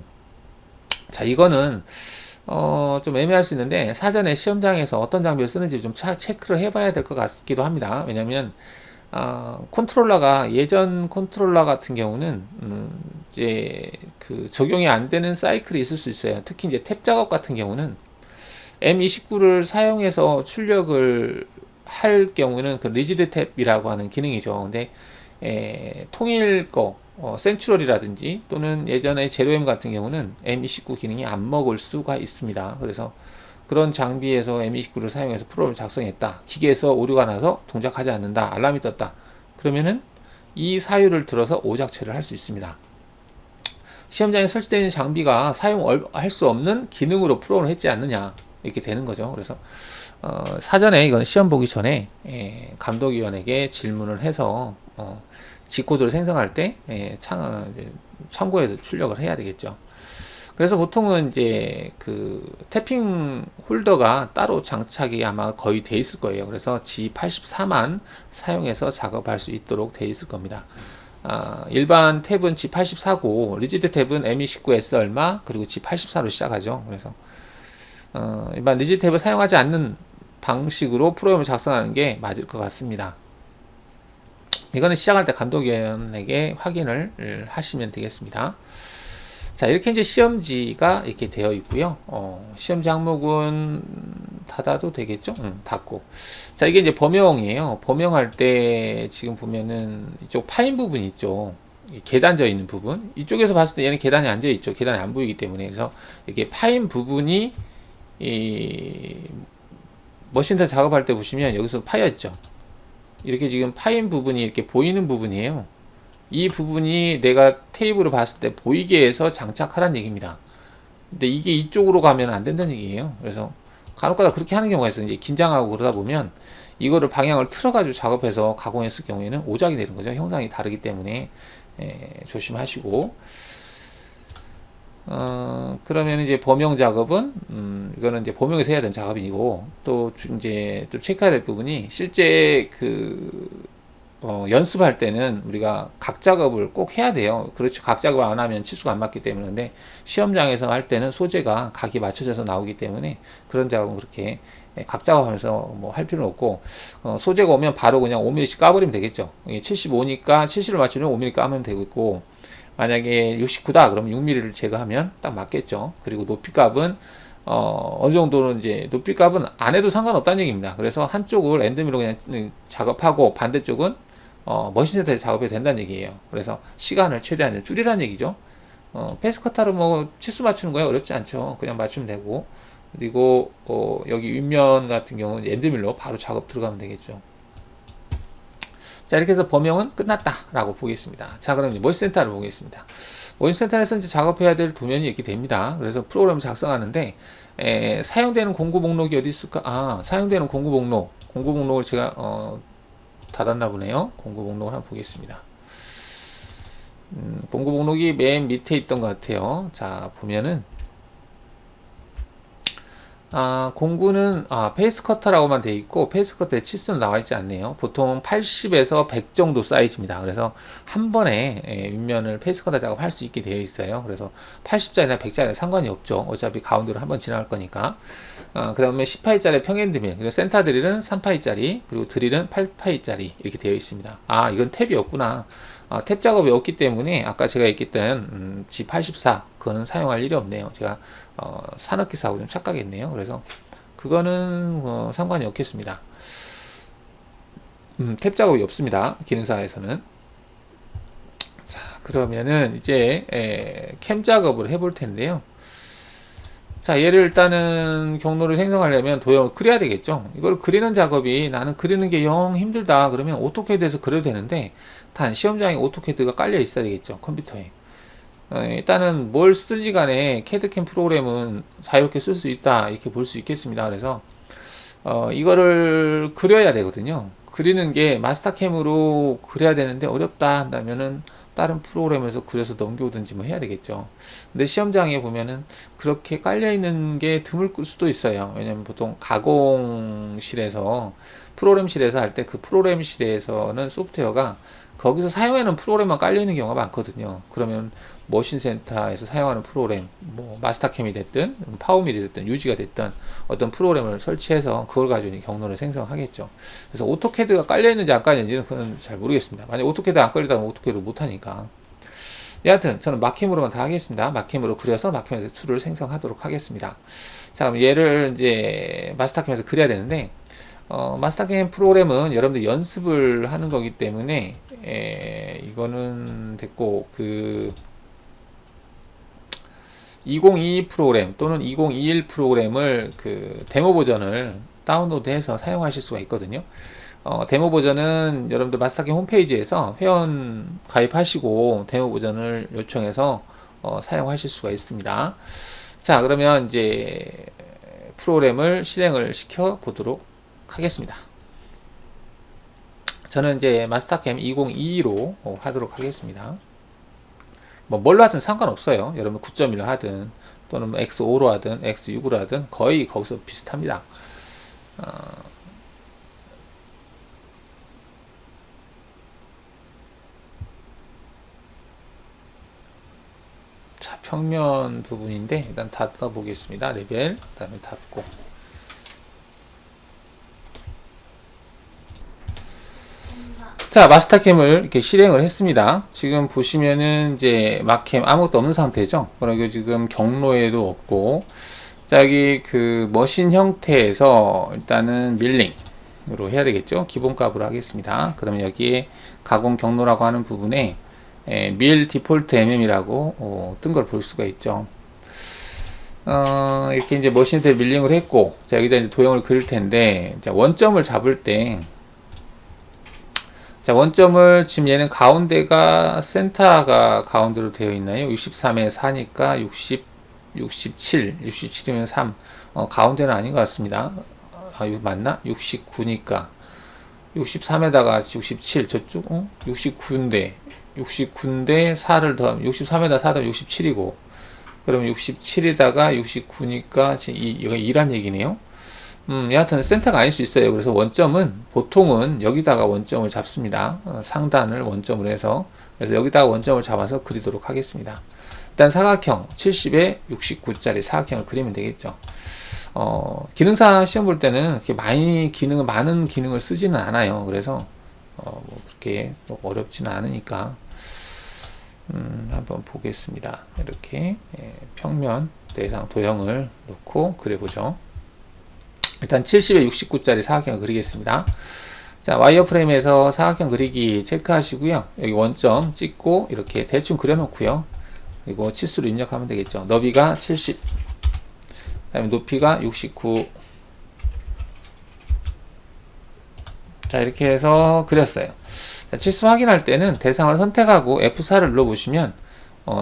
자, 이거는 좀 애매할 수 있는데 사전에 시험장에서 어떤 장비를 쓰는지 좀 체크를 해봐야 될 것 같기도 합니다. 왜냐하면 예전 컨트롤러 같은 경우는 이제 그 적용이 안 되는 사이클이 있을 수 있어요. 특히 이제 탭 작업 같은 경우는 M29를 사용해서 출력을 할 경우는 그 리지드 탭이라고 하는 기능이죠. 근데 통일 센츄럴이라든지 또는 예전에 제로M 같은 경우는 M29 기능이 안 먹을 수가 있습니다. 그래서 그런 장비에서 M29를 사용해서 프로그램을 작성했다, 기계에서 오류가 나서 동작하지 않는다, 알람이 떴다, 그러면은 이 사유를 들어서 오작 처리를 할 수 있습니다. 시험장에 설치되어 있는 장비가 사용할 수 없는 기능으로 프로그램을 했지 않느냐, 이렇게 되는 거죠. 그래서 사전에 이건 시험 보기 전에 감독위원에게 질문을 해서 G코드를 생성할 때 참고해서 출력을 해야 되겠죠. 그래서 보통은 이제 그 태핑 홀더가 따로 장착이 아마 거의 돼 있을 거예요. 그래서 G84만 사용해서 작업할 수 있도록 돼 있을 겁니다. 일반 탭은 G84고 리지드 탭은 M29S 얼마, 그리고 G84로 시작하죠. 그래서 일반 리지드 탭을 사용하지 않는 방식으로 프로그램을 작성하는 게 맞을 것 같습니다. 이거는 시작할 때 감독위원에게 확인을 하시면 되겠습니다. 자, 이렇게 이제 시험지가 이렇게 되어 있고요. 시험지 항목은 닫아도 되겠죠? 닫고. 자, 이게 이제 범용이에요. 범용할 때 지금 보면은 이쪽 파인 부분이 있죠. 계단져 있는 부분. 이쪽에서 봤을 때 얘는 계단이 앉아 있죠. 계단이 안 보이기 때문에. 그래서 이렇게 파인 부분이 머신터 작업할 때 보시면 여기서 파였죠. 이렇게 지금 파인 부분이 이렇게 보이는 부분이에요. 이 부분이 내가 테이블을 봤을 때 보이게 해서 장착하라는 얘기입니다. 근데 이게 이쪽으로 가면 안 된다는 얘기예요. 그래서 간혹가다 그렇게 하는 경우가 있어요. 이제 긴장하고 그러다 보면 이거를 방향을 틀어가지고 작업해서 가공했을 경우에는 오작이 되는 거죠. 형상이 다르기 때문에 조심하시고. 그러면 이제 범용 작업은 이거는 이제 범용에서 해야 되는 작업이고, 또 이제 또 체크해야 될 부분이 실제 그 연습할 때는 우리가 각 작업을 꼭 해야 돼요. 그렇죠. 각 작업을 안 하면 치수가 안 맞기 때문에. 근데 시험장에서 할 때는 소재가 각이 맞춰져서 나오기 때문에 그런 작업은 그렇게 각 작업하면서 뭐 할 필요는 없고, 소재가 오면 바로 그냥 5mm씩 까버리면 되겠죠. 75니까 70을 맞추면 5mm 까면 되고, 만약에 69다 그러면 6mm를 제거하면 딱 맞겠죠. 그리고 높이 값은 어느 정도는 이제 높이 값은 안 해도 상관없다는 얘기입니다. 그래서 한쪽을 엔드밀로 그냥 작업하고 반대쪽은 머신센터에 작업해도 된다는 얘기예요. 그래서 시간을 최대한 줄이라는 얘기죠. 페이스커터로 뭐 치수 맞추는 거야 어렵지 않죠. 그냥 맞추면 되고, 그리고 여기 윗면 같은 경우는 엔드밀로 바로 작업 들어가면 되겠죠. 자, 이렇게 해서 범용은 끝났다 라고 보겠습니다. 자, 그럼 머신센터를 보겠습니다. 머신센터에서 이제 작업해야 될 도면이 이렇게 됩니다. 그래서 프로그램을 작성하는데 사용되는 공구 목록이 어디 있을까? 사용되는 공구 목록을 제가 닫았나 보네요. 공구 목록을 한번 보겠습니다. 공구 목록이 맨 밑에 있던 것 같아요. 자, 보면은 공구는 페이스커터라고만 되어 있고 페이스커터의 치수는 나와 있지 않네요. 보통 80에서 100 정도 사이즈입니다. 그래서 한 번에 윗면을 페이스커터 작업할 수 있게 되어 있어요. 그래서 80짜리나 100짜리 상관이 없죠. 어차피 가운데로 한 번 지나갈 거니까. 그 다음에 10파이짜리 평엔드 밀, 그리고 센터 드릴은 3파이짜리, 그리고 드릴은 8파이짜리 이렇게 되어 있습니다. 이건 탭이 없구나. 탭 작업이 없기 때문에 아까 제가 얘기했던 G84 그거는 사용할 일이 없네요. 제가 산업기사하고 좀 착각했네요. 그래서 그거는 상관이 없겠습니다. 탭 작업이 없습니다. 기능사에서는. 자, 그러면은 이제 캠 작업을 해볼 텐데요. 자, 얘를 일단은 경로를 생성하려면 도형을 그려야 되겠죠. 이걸 그리는 작업이 나는 그리는 게 영 힘들다 그러면 오토캐드에서 그려도 되는데, 단 시험장에 오토캐드가 깔려 있어야 되겠죠, 컴퓨터에. 일단은 뭘 쓰든지 간에 캐드캠 프로그램은 자유롭게 쓸 수 있다 이렇게 볼 수 있겠습니다. 그래서 이거를 그려야 되거든요. 그리는 게 마스터캠으로 그려야 되는데 어렵다 한다면은 다른 프로그램에서 그려서 넘겨오든지 뭐 해야 되겠죠. 근데 시험장에 보면은 그렇게 깔려 있는 게 드물 수도 있어요. 왜냐면 보통 가공실에서 프로그램실에서 할 때 그 프로그램실에서는 소프트웨어가 거기서 사용하는 프로그램만 깔려 있는 경우가 많거든요. 그러면 머신센터에서 사용하는 프로그램, 뭐 마스터캠이 됐든 파워밀이 됐든 유지가 됐든 어떤 프로그램을 설치해서 그걸 가지고 경로를 생성하겠죠. 그래서 오토캐드가 깔려 있는지 안 깔려 있는지는 그건 잘 모르겠습니다. 만약 오토캐드 안 깔리다면 오토캐드를 못 하니까. 여하튼 저는 마캠으로만 다 하겠습니다. 마캠으로 그려서 마캠에서 툴을 생성하도록 하겠습니다. 자, 그럼 얘를 이제 마스터캠에서 그려야 되는데, 마스터캠 프로그램은 여러분들 연습을 하는 거기 때문에 이거는 됐고, 2022 프로그램 또는 2021 프로그램을 데모 버전을 다운로드해서 사용하실 수가 있거든요. 데모 버전은 여러분들 마스터캠 홈페이지에서 회원 가입하시고 데모 버전을 요청해서 사용하실 수가 있습니다. 자, 그러면 이제 프로그램을 실행을 시켜 보도록 하겠습니다. 저는 이제 마스터캠 2022로 하도록 하겠습니다. 뭐 뭘로 하든 상관없어요. 여러분 9.1로 하든 또는 X5로 하든 X6으로 하든 거의 거기서 비슷합니다. 자, 평면 부분인데 일단 닫아 보겠습니다. 레벨, 그 다음에 닫고. 자, 마스터캠을 이렇게 실행을 했습니다. 지금 보시면은 이제 마캠 아무것도 없는 상태죠. 그리고 지금 경로에도 없고, 자, 여기 머신 형태에서 일단은 밀링으로 해야 되겠죠. 기본값으로 하겠습니다. 그러면 여기에 가공 경로라고 하는 부분에 밀 디폴트 mm이라고 뜬 걸 볼 수가 있죠. 이렇게 이제 머신 형태를 밀링을 했고, 자, 여기다 이제 도형을 그릴 텐데, 자, 원점을 잡을 때, 자, 원점을 지금 얘는 가운데가 센터가 가운데로 되어 있나요? 63에 4니까 67이면 3. 가운데는 아닌 것 같습니다. 이거 맞나? 69니까 63에다가 67 저쪽 69인데 4를 더하면 63에다 4 더하면 67이고, 그럼 67에다가 69니까 이거 2란 얘기네요. 여하튼 센터가 아닐 수 있어요. 그래서 원점은 보통은 여기다가 원점을 잡습니다. 상단을 원점으로 해서. 그래서 여기다가 원점을 잡아서 그리도록 하겠습니다. 일단 사각형 70에 69짜리 사각형을 그리면 되겠죠. 기능사 시험 볼 때는 그렇게 많은 기능을 쓰지는 않아요. 그래서 뭐 그렇게 어렵지는 않으니까 한번 보겠습니다. 이렇게 평면 대상 도형을 놓고 그려보죠. 일단 70에 69짜리 사각형을 그리겠습니다. 자, 와이어프레임에서 사각형 그리기 체크하시고요. 여기 원점 찍고 이렇게 대충 그려놓고요. 그리고 치수를 입력하면 되겠죠. 너비가 70, 그 다음에 높이가 69. 자, 이렇게 해서 그렸어요. 자, 치수 확인할 때는 대상을 선택하고 F4를 눌러보시면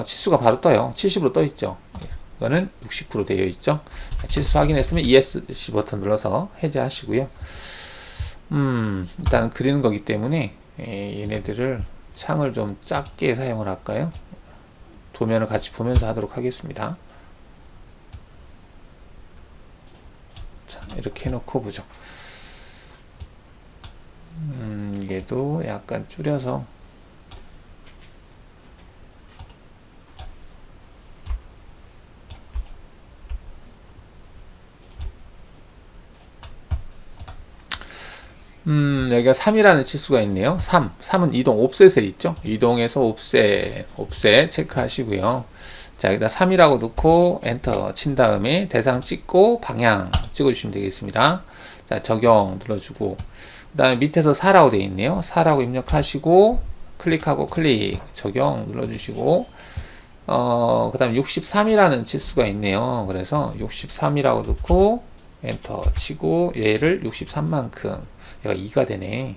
치수가 바로 떠요. 70으로 떠있죠. 이거는 69로 되어 있죠. 자, 치수 확인했으면 ESC 버튼 눌러서 해제하시고요. 일단 그리는 거기 때문에 얘네들을 창을 좀 작게 사용을 할까요? 도면을 같이 보면서 하도록 하겠습니다. 자, 이렇게 해놓고 보죠. 얘도 약간 줄여서 여기가 3이라는 치수가 있네요. 3은 이동 옵셋에 있죠. 이동해서 옵셋 체크하시고요. 자, 여기다 3이라고 넣고 엔터 친 다음에 대상 찍고 방향 찍어주시면 되겠습니다. 자, 적용 눌러주고 그 다음에 밑에서 4라고 되어 있네요. 4라고 입력하시고 클릭하고 클릭 적용 눌러주시고 그 다음에 63이라는 치수가 있네요. 그래서 63이라고 넣고 엔터 치고 얘를 63만큼 얘가 2가 되네.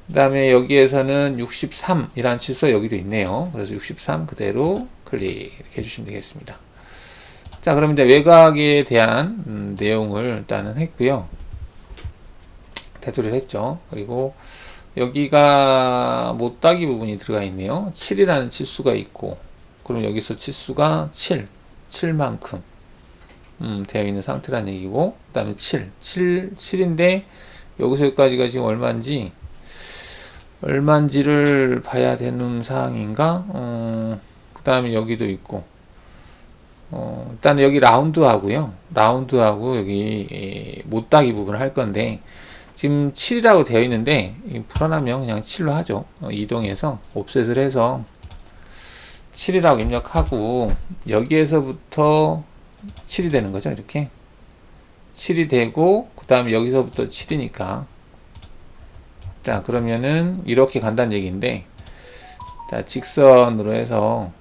그 다음에 여기에서는 63이라는 치수가 여기도 있네요. 그래서 63 그대로 클릭 이렇게 해주시면 되겠습니다. 자, 그럼 이제 외곽에 대한 내용을 일단은 했고요. 테두리를 했죠. 그리고 여기가 못따기 부분이 들어가 있네요. 7이라는 치수가 있고, 그럼 여기서 치수가 7만큼 되어 있는 상태라는 얘기고, 그 다음에 7인데 여기서 여기까지가 지금 얼마인지를 봐야 되는 사항인가? 그 다음에 여기도 있고, 일단 여기 라운드하고 여기 못따기 부분을 할 건데, 지금 7이라고 되어 있는데, 불안하면 그냥 7로 하죠. 이동해서 옵셋을 해서 7이라고 입력하고, 여기에서부터 7이 되는 거죠. 이렇게 7이 되고, 그 다음에 여기서부터 7이니까, 자, 그러면은 이렇게 간다는 얘기인데, 자, 직선으로 해서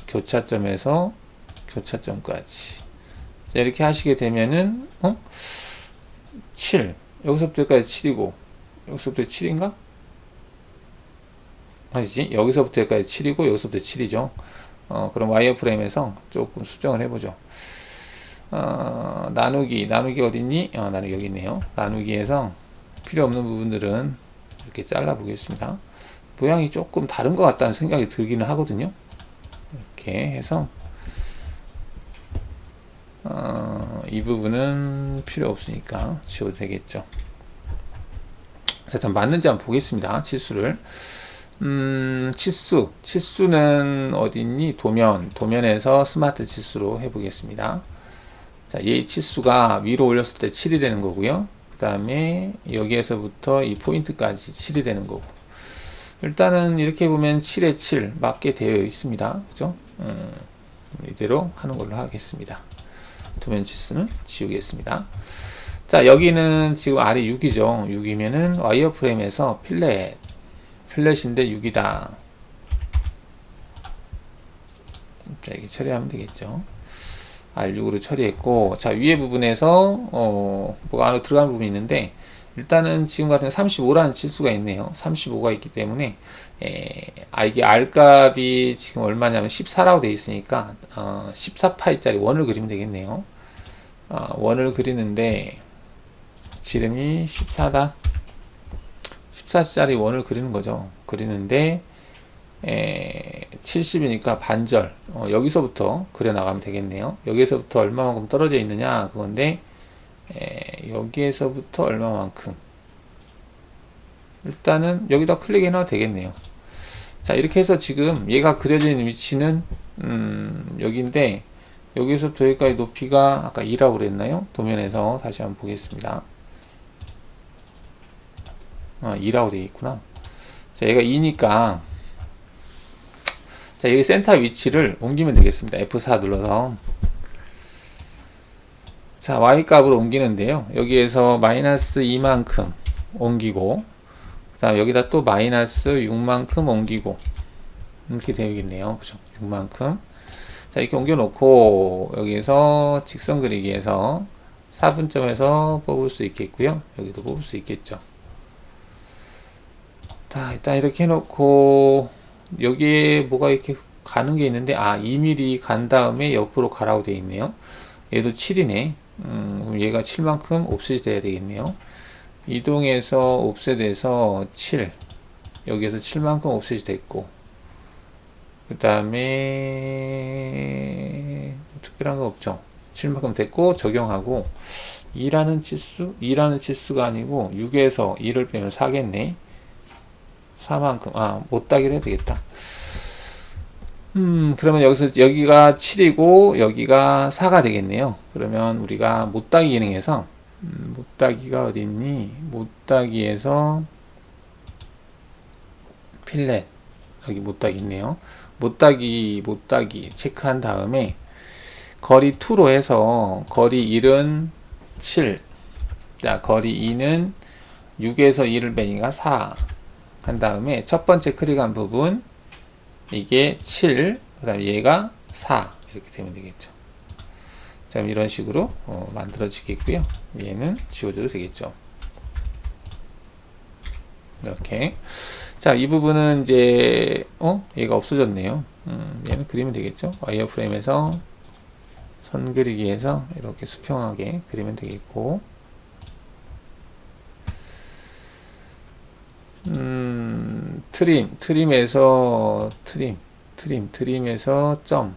교차점에서 교차점까지, 자, 이렇게 하시게 되면은 7, 여기서부터 여기까지 7이고 여기서부터 7인가? 아니지, 여기서부터 여기까지 7이고 여기서부터 7이죠. 그럼 와이어프레임에서 조금 수정을 해보죠. 나누기 어딨니? 나누기 여기 있네요. 나누기에서 필요 없는 부분들은 이렇게 잘라 보겠습니다. 모양이 조금 다른 것 같다는 생각이 들기는 하거든요. 이렇게 해서 이 부분은 필요 없으니까 지워도 되겠죠. 자, 일단 맞는지 한번 보겠습니다. 치수를. 치수는 어딨니? 도면에서 스마트 치수로 해보겠습니다. 자, 이 치수가 위로 올렸을 때 7이 되는 거고요. 그 다음에 여기에서부터 이 포인트까지 7이 되는 거고. 일단은 이렇게 보면 7에 7 맞게 되어 있습니다. 그죠? 이대로 하는 걸로 하겠습니다. 도면 치수는 지우겠습니다. 자, 여기는 지금 R이 6이죠. 6이면은 와이어프레임에서 필렛인데 6이다. 자, 이렇게 처리하면 되겠죠. R6으로 처리했고, 자, 위에 부분에서 뭐가 안으로 들어가는 부분이 있는데, 일단은 지금 같은 35라는 치수가 있네요. 35가 있기 때문에 이게 R값이 지금 얼마냐면 14라고 되어 있으니까 14파이짜리 원을 그리면 되겠네요. 원을 그리는데 지름이 14다. 14짜리 원을 그리는 거죠. 그리는데 70이니까 반절, 여기서부터 그려 나가면 되겠네요. 여기서부터 얼마만큼 떨어져 있느냐 그건데 여기에서부터 얼마만큼, 일단은 여기다 클릭해 놔도 되겠네요. 자, 이렇게 해서 지금 얘가 그려진 위치는 여기인데, 여기서부터 여기까지 높이가 아까 2라고 그랬나요? 도면에서 다시 한번 보겠습니다. 2라고 되어 있구나. 자, 얘가 2니까, 자, 여기 센터 위치를 옮기면 되겠습니다. F4 눌러서. 자, Y 값으로 옮기는데요. 여기에서 마이너스 2만큼 옮기고, 그 다음 여기다 또 마이너스 6만큼 옮기고, 이렇게 되겠네요. 그죠? 6만큼. 자, 이렇게 옮겨놓고, 여기에서 직선 그리기에서 4분점에서 뽑을 수 있겠고요. 여기도 뽑을 수 있겠죠. 자, 일단 이렇게 해놓고, 여기에 뭐가 이렇게 가는 게 있는데, 2mm 간 다음에 옆으로 가라고 되어 있네요. 얘도 7이네. 그럼 얘가 7만큼 옵셋이 돼야 되겠네요. 이동해서 옵셋에서 7. 여기에서 7만큼 옵셋이 됐고, 그 다음에 특별한 거 없죠. 7만큼 됐고 적용하고 2라는 치수가 아니고 6에서 2를 빼면 4겠네. 4만큼 못따기를 해야 되겠다. 그러면 여기가 7이고 여기가 4가 되겠네요. 그러면 우리가 못따기 기능에서 못따기가 어디 있니? 못따기에서 필렛, 여기 못따기 있네요. 못따기 체크한 다음에 거리 2로 해서 거리 1은 7, 자 거리 2는 6에서 2를 빼니까 4 한 다음에 첫 번째 클릭한 부분 이게 7, 그 다음에 얘가 4 이렇게 되면 되겠죠. 자, 이런 식으로 만들어지겠고요. 얘는 지워줘도 되겠죠. 이렇게. 자, 이 부분은 이제 얘가 없어졌네요. 얘는 그리면 되겠죠. 와이어프레임에서 선 그리기에서 이렇게 수평하게 그리면 되겠고, 트림에서 점,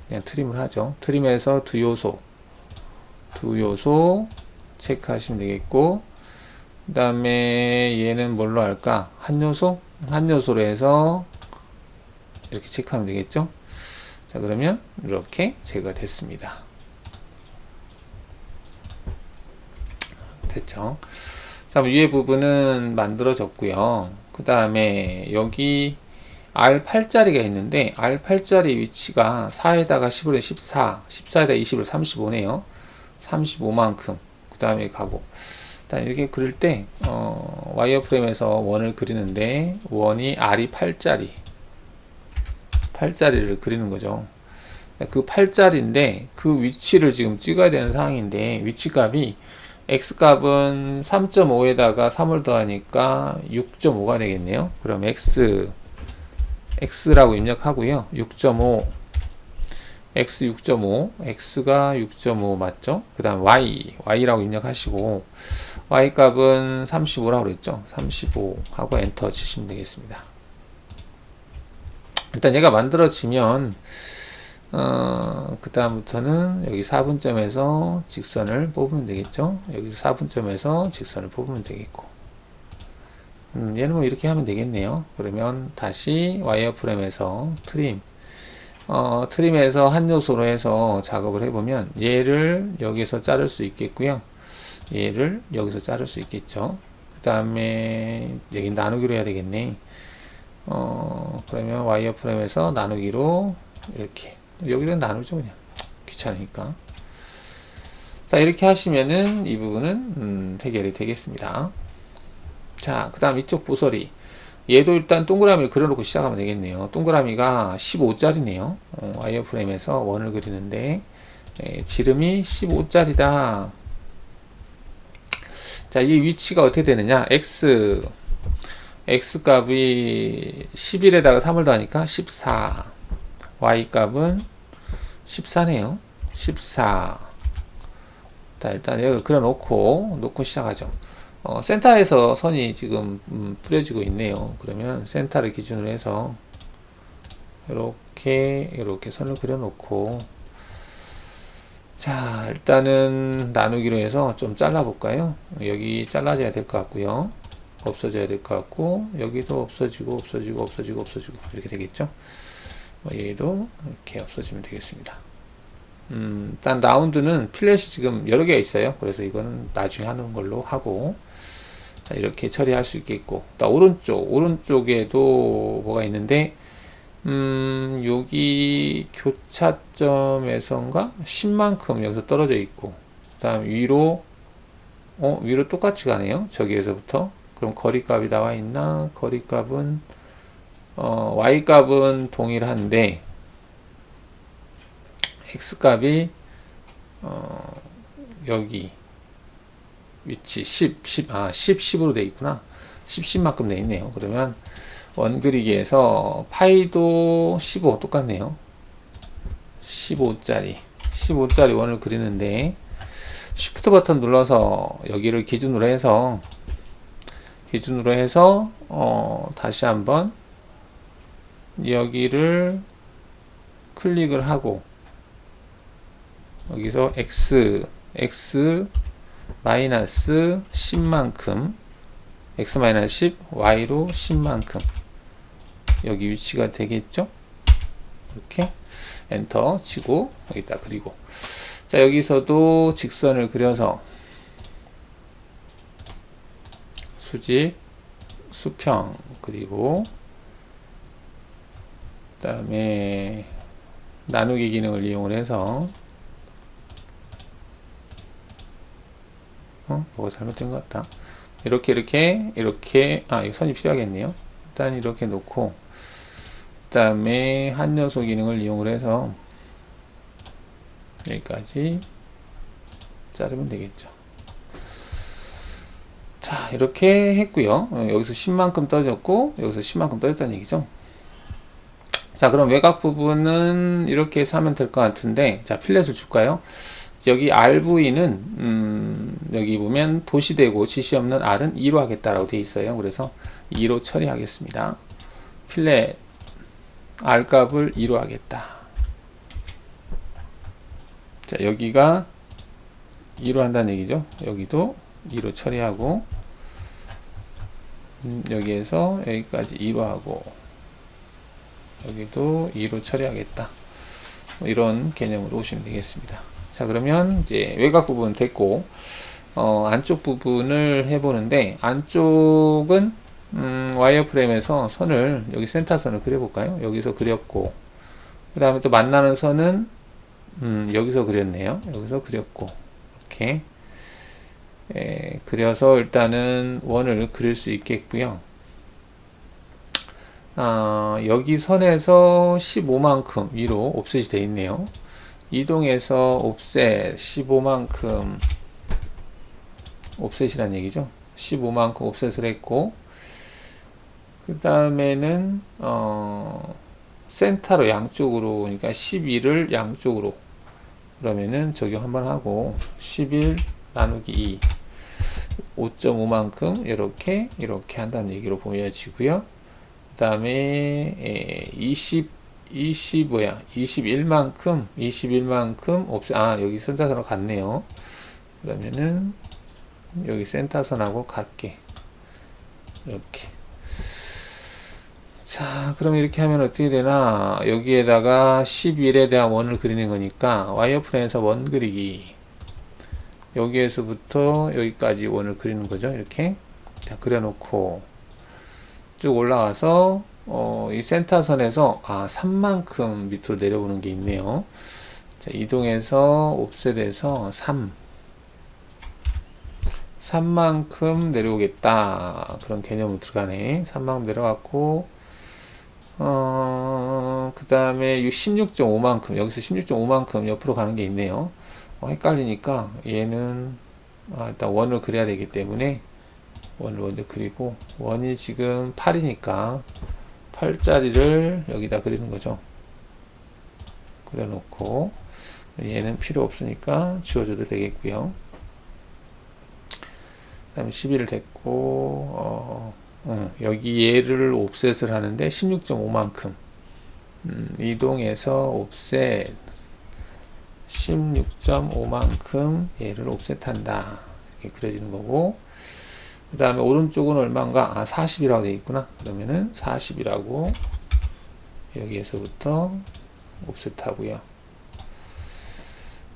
그냥 트림을 하죠. 트림에서 두 요소 체크하시면 되겠고, 그 다음에 얘는 뭘로 할까? 한 요소로 해서 이렇게 체크하면 되겠죠. 자, 그러면 이렇게 제거가 됐습니다. 됐죠. 자, 위에 부분은 만들어졌고요. 그 다음에 여기 R8짜리가 있는데 R8짜리 위치가 4에다가 10을 14, 14에다가 20을 35네요. 35만큼. 그 다음에 가고. 일단 이렇게 그릴 때 와이어프레임에서 원을 그리는데 원이 R이 8짜리를 그리는 거죠. 그 8짜리인데 그 위치를 지금 찍어야 되는 상황인데 위치값이 X값은 3.5에다가 3을 더하니까 6.5가 되겠네요. 그럼 X라고 입력하고요. 6.5 X 6.5 X가 6.5 맞죠? 그 다음 Y라고 입력하시고 Y 값은 35라고 그랬죠? 35 하고 엔터 치시면 되겠습니다. 일단 얘가 만들어지면 그 다음부터는 여기 4분점에서 직선을 뽑으면 되겠죠? 여기서 4분점에서 직선을 뽑으면 되겠고, 얘는 뭐 이렇게 하면 되겠네요. 그러면 다시 와이어프레임에서 트림에서 한 요소로 해서 작업을 해보면 얘를 여기서 자를 수 있겠고요. 얘를 여기서 자를 수 있겠죠. 그 다음에 여기 나누기로 해야 되겠네. 그러면 와이어프레임에서 나누기로 이렇게, 여기는 나누죠 그냥 귀찮으니까. 자, 이렇게 하시면은 이 부분은 해결이 되겠습니다. 자, 그 다음 이쪽 부서리, 얘도 일단 동그라미를 그려놓고 시작하면 되겠네요. 동그라미가 15짜리네요. 와이어프레임에서 원을 그리는데 지름이 15짜리다. 자, 이 위치가 어떻게 되느냐? X 값이 11에다가 3을 더하니까 14, Y 값은 14네요. 14. 자, 일단 여기 그려놓고 시작하죠. 센터에서 선이 지금 뿌려지고 있네요. 그러면 센터를 기준으로 해서 이렇게 선을 그려놓고, 자, 일단은 나누기로 해서 좀 잘라볼까요? 여기 잘라져야 될 것 같고요. 없어져야 될 것 같고, 여기도 없어지고, 없어지고, 없어지고, 없어지고, 이렇게 되겠죠? 얘도 이렇게 없어지면 되겠습니다. 일단 라운드는 필렛이 지금 여러 개가 있어요. 그래서 이거는 나중에 하는 걸로 하고, 자, 이렇게 처리할 수 있겠고, 또 오른쪽에도 뭐가 있는데, 여기 교차점에선가 10만큼 여기서 떨어져 있고, 그 다음 위로 똑같이 가네요. 저기에서부터. 그럼 거리값이 나와 있나? 거리값은, Y값은 동일한데, X값이, 여기, 위치 10으로 돼 있구나. 10만큼 돼 있네요. 그러면, 원 그리기에서 파이도 15 똑같네요. 15짜리 원을 그리는데 쉬프트 버튼 눌러서 여기를 기준으로 해서 다시 한번 여기를 클릭을 하고 여기서 x 마이너스 10만큼 x 마이너스 10 y로 10만큼 여기 위치가 되겠죠? 이렇게 엔터 치고 여기다 그리고 자 여기서도 직선을 그려서 수직 수평 그리고 그 다음에 나누기 기능을 이용을 해서 뭐가 잘못된 것 같다. 이렇게 이 선이 필요하겠네요. 일단 이렇게 놓고 그 다음에 한 요소 기능을 이용을 해서 여기까지 자르면 되겠죠. 자 이렇게 했고요. 여기서 10만큼 떠졌고 여기서 10만큼 떠졌다는 얘기죠. 자 그럼 외곽 부분은 이렇게 해서 하면 될 것 같은데 자 필렛을 줄까요? 여기 RV는 여기 보면 도시되고 지시 없는 R은 2로 하겠다라고 되어 있어요. 그래서 2로 처리하겠습니다. 필렛 R 값을 2로 하겠다. 자 여기가 2로 한다는 얘기죠. 여기도 2로 처리하고 여기에서 여기까지 2로 하고 여기도 2로 처리하겠다. 이런 개념으로 오시면 되겠습니다. 자 그러면 이제 외곽 부분 됐고 안쪽 부분을 해보는데 안쪽은 와이어프레임에서 선을 여기 센터선을 그려볼까요? 여기서 그렸고 그 다음에 또 만나는 선은 여기서 그렸네요. 여기서 그렸고 이렇게 그려서 일단은 원을 그릴 수 있겠고요. 여기 선에서 15만큼 위로 옵셋이 되어 있네요. 이동해서 옵셋 15만큼 옵셋이란 얘기죠. 15만큼 옵셋을 했고 그 다음에는 센터로 양쪽으로 그러니까 12를 양쪽으로 그러면은 적용 한번 하고 11 나누기 2 5.5만큼 이렇게 한다는 얘기로 보여지고요. 그 다음에 21만큼 옵셋 여기 센터선하고 같네요. 그러면은 여기 센터선하고 같게 이렇게 자 그럼 이렇게 하면 어떻게 되나 여기에다가 11에 대한 원을 그리는 거니까 와이어프레임에서 원 그리기 여기에서부터 여기까지 원을 그리는 거죠. 이렇게 자 그려놓고 쭉 올라가서 이 센터선에서 3만큼 밑으로 내려오는 게 있네요. 자, 이동해서 옵셋에서 3만큼 내려오겠다. 그런 개념으로 들어가네. 3만큼 내려갔고 그 다음에 16.5만큼 여기서 16.5만큼 옆으로 가는 게 있네요. 헷갈리니까 얘는 일단 원을 그려야 되기 때문에 원을 먼저 그리고 원이 지금 8이니까 8짜리를 여기다 그리는 거죠. 그려놓고 얘는 필요 없으니까 지워줘도 되겠고요. 그 다음에 11을 됐고 여기 얘를 옵셋을 하는데 16.5만큼 이동해서 옵셋 16.5만큼 얘를 옵셋한다. 이렇게 그려지는 거고, 그 다음에 오른쪽은 얼마인가? 40이라고 되어 있구나. 그러면은 40이라고 여기에서부터 옵셋하고요.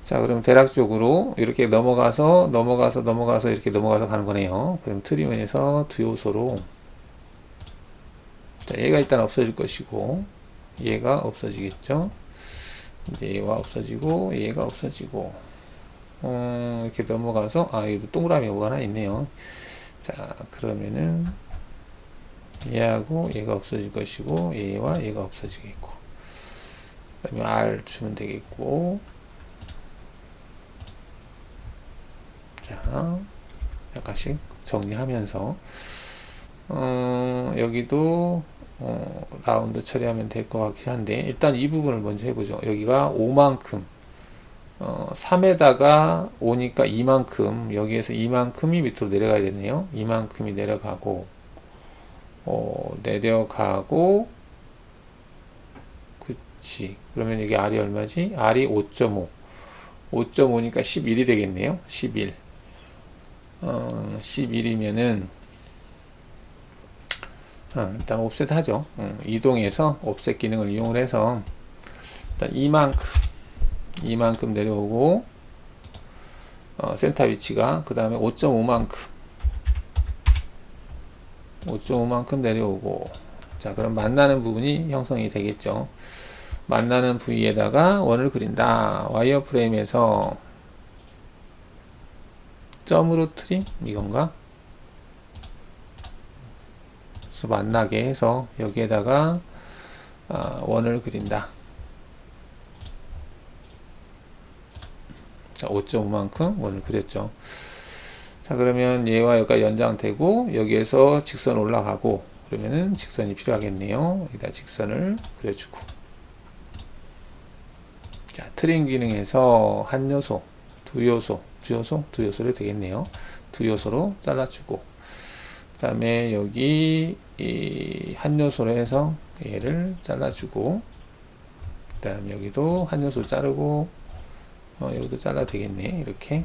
자, 그럼 대략적으로 이렇게 넘어가서 이렇게 넘어가서 가는 거네요. 그럼 트리먼에서 두 요소로, 자, 얘가 일단 없어질 것이고, 얘가 없어지겠죠. 이제 얘가 없어지고, 얘가 없어지고, 이렇게 넘어가서, 여기 동그라미 오가 하나 있네요. 자, 그러면은 얘하고 얘가 없어질 것이고, 얘와 얘가 없어지겠고, 그다음에 R 주면 되겠고, 자, 약간씩 정리하면서, 여기도 라운드 처리하면 될 것 같긴 한데, 일단 이 부분을 먼저 해보죠. 여기가 5만큼, 3에다가 5니까 2만큼, 여기에서 2만큼이 밑으로 내려가야 되네요. 2만큼이 내려가고, 그치. 그러면 여기 R이 얼마지? R이 5.5. 5.5니까 11이 되겠네요. 11. 11이면은, 일단 옵셋 하죠. 이동해서 옵셋 기능을 이용을 해서, 일단 이만큼 내려오고, 센터 위치가, 그 다음에 5.5만큼 내려오고, 자, 그럼 만나는 부분이 형성이 되겠죠. 만나는 부위에다가 원을 그린다. 와이어프레임에서 점으로 트림? 이건가? 그래서 만나게 해서 여기에다가 원을 그린다. 자, 5.5만큼 원을 그렸죠. 자, 그러면 얘와 여기가 연장되고 여기에서 직선 올라가고, 그러면은 직선이 필요하겠네요. 여기다 직선을 그려주고, 자, 트림 기능에서 한 요소, 두 요소로 되겠네요. 두 요소로 잘라주고, 그 다음에 여기 이 한 요소로 해서 얘를 잘라주고, 그 다음에 여기도 한 요소 자르고, 여기도 잘라도 되겠네. 이렇게.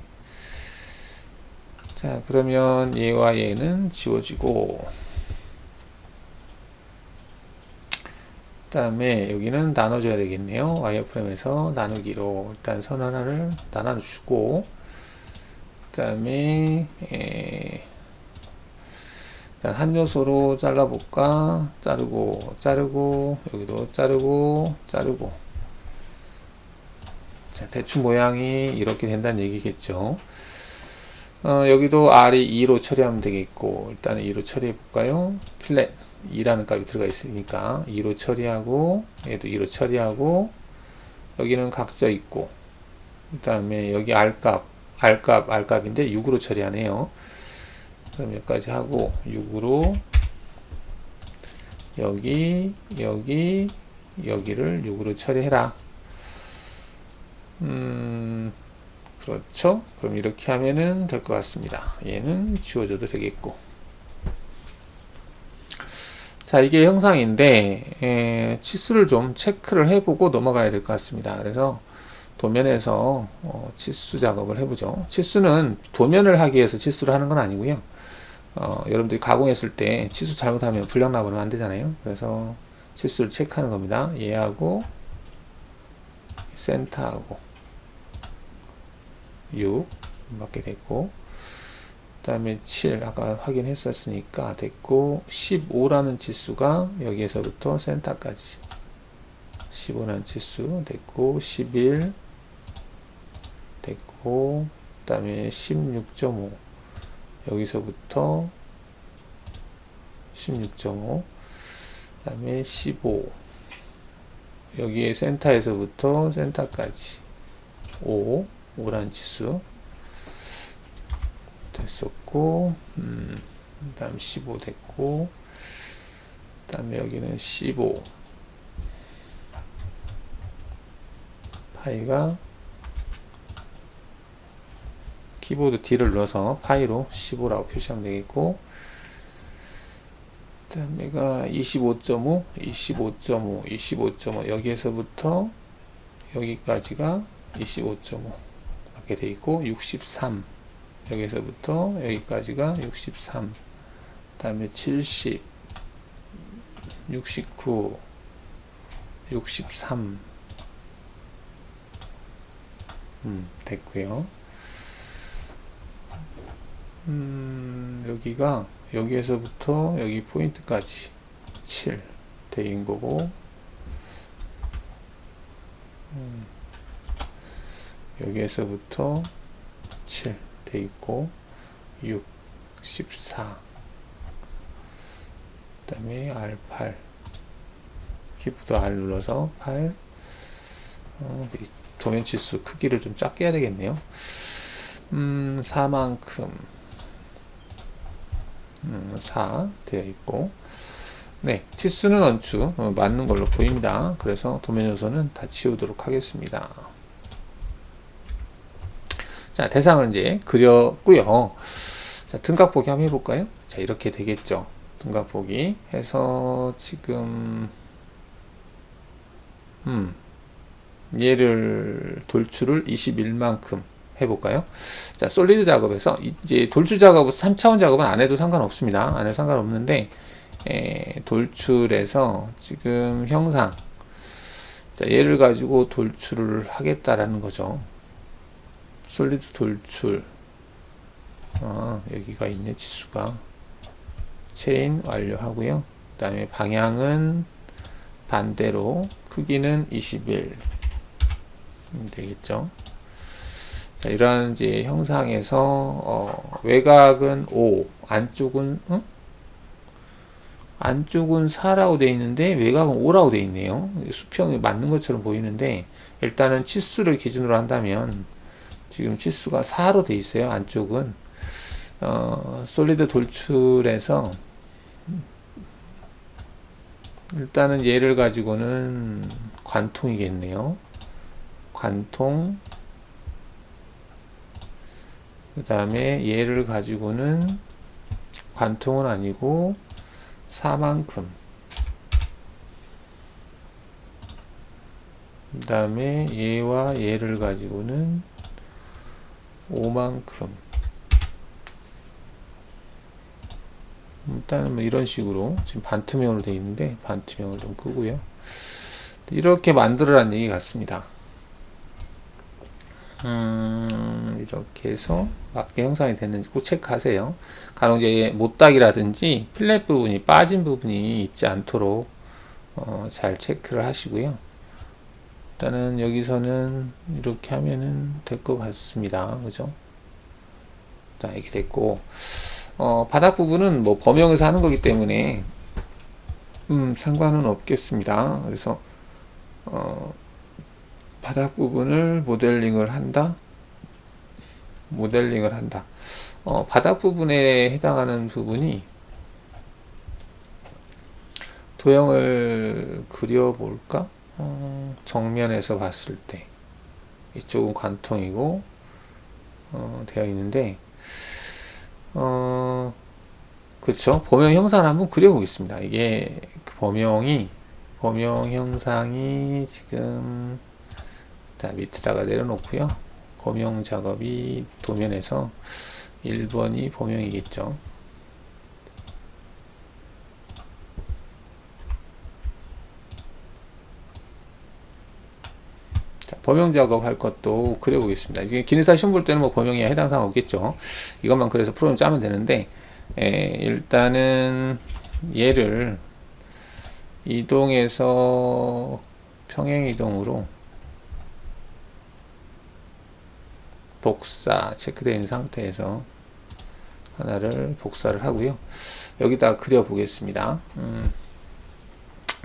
자, 그러면 얘와 얘는 지워지고, 그 다음에 여기는 나눠줘야 되겠네요. 와이어프레임에서 나누기로 일단 선 하나를 나눠주고, 그 다음에 일단 한 요소로 잘라볼까? 자르고, 여기도 자르고. 자, 대충 모양이 이렇게 된다는 얘기겠죠. 여기도 R이 2로 처리하면 되겠고, 일단 2로 처리해 볼까요? 필렛 2라는 값이 들어가 있으니까 2로 처리하고, 얘도 2로 처리하고, 여기는 각져 있고, 그 다음에 여기 R값인데 6으로 처리하네요. 그럼 여기까지 하고, 6으로, 여기를 6으로 처리해라. 그렇죠. 그럼 이렇게 하면은 될 것 같습니다. 얘는 지워줘도 되겠고. 자, 이게 형상인데, 치수를 좀 체크를 해보고 넘어가야 될 것 같습니다. 그래서 도면에서 치수 작업을 해보죠. 치수는 도면을 하기 위해서 치수를 하는 건 아니고요. 여러분들이 가공했을 때 치수 잘못하면 불량 나버리면 안 되잖아요. 그래서 치수를 체크하는 겁니다. 얘하고 센터하고 6 맞게 됐고, 그 다음에 7 아까 확인했었으니까 됐고, 15라는 치수가 여기에서부터 센터까지 15라는 치수 됐고, 11 됐고, 그 다음에 16.5 여기서부터 16.5, 그 다음에 15 여기에 센터에서부터 센터까지 5라는 치수 됐었고, 그 다음 15 됐고, 그 다음에 여기는 15 파이가 키보드 D를 눌러서 파이로 15라고 표시하면 되겠고, 그 다음에가 25.5 여기에서부터 여기까지가 25.5 맞게 돼 있고 63 여기서부터 여기까지가 63 다음에 70 69 63 됐고요. 여기가 여기에서부터 여기 포인트까지 7 대인 거고 여기에서부터 7 돼 있고 6 14 그 다음에 R8 키보드 R 눌러서 8 도면 치수 크기를 좀 작게 해야 되겠네요. 4만큼 4 되어 있고 네 치수는 얼추 맞는 걸로 보입니다. 그래서 도면 요소는 다 지우도록 하겠습니다. 자 대상을 이제 그렸고요. 자 등각 보기 한번 해볼까요? 자 이렇게 되겠죠. 등각 보기 해서 지금 얘를 돌출을 21만큼 해볼까요? 자, 솔리드 작업에서 이제 돌출 작업은 3차원 작업은 안 해도 상관없습니다. 안 해도 상관없는데 돌출해서 지금 형상 자, 얘를 가지고 돌출을 하겠다라는 거죠. 솔리드 돌출 여기가 있네 지수가 체인 완료하고요. 그 다음에 방향은 반대로 크기는 21 되겠죠. 자, 이러한 이제 형상에서 외곽은 5, 안쪽은 안쪽은 4라고 되어 있는데 외곽은 5라고 되어 있네요. 수평이 맞는 것처럼 보이는데 일단은 치수를 기준으로 한다면 지금 치수가 4로 되어 있어요. 안쪽은 솔리드 돌출해서 일단은 얘를 가지고는 관통이겠네요. 관통 그 다음에 얘를 가지고는 관통은 아니고 4만큼 그 다음에 얘와 얘를 가지고는 5만큼 일단은 뭐 이런 식으로 지금 반투명으로 되어 있는데 반투명을 좀 끄고요. 이렇게 만들어라는 얘기 같습니다. 이렇게 해서 맞게 형성이 됐는지 꼭 체크하세요. 간혹 이제 못닥이라든지 필렛 부분이 빠진 부분이 있지 않도록 잘 체크를 하시고요. 일단은 여기서는 이렇게 하면은 될 것 같습니다. 그죠? 자, 이렇게 됐고, 바닥 부분은 뭐 범용에서 하는 거기 때문에, 상관은 없겠습니다. 그래서, 바닥 부분을 모델링을 한다. 바닥 부분에 해당하는 부분이 도형을 그려볼까? 정면에서 봤을 때 이쪽은 관통이고 되어 있는데 그쵸? 범용 형상을 한번 그려보겠습니다. 이게 그 범용 형상이 지금 자, 밑에다가 내려놓고요. 범용 작업이 도면에서 1번이 범용이겠죠. 자, 범용 작업 할 것도 그려보겠습니다. 이제 기능사 시험 볼 때는 뭐 범용에 해당 사항 없겠죠. 이것만 그래서 프로그램 짜면 되는데, 일단은 얘를 이동해서 평행 이동으로 복사 체크되어 있는 상태에서 하나를 복사를 하고요. 여기다 그려 보겠습니다.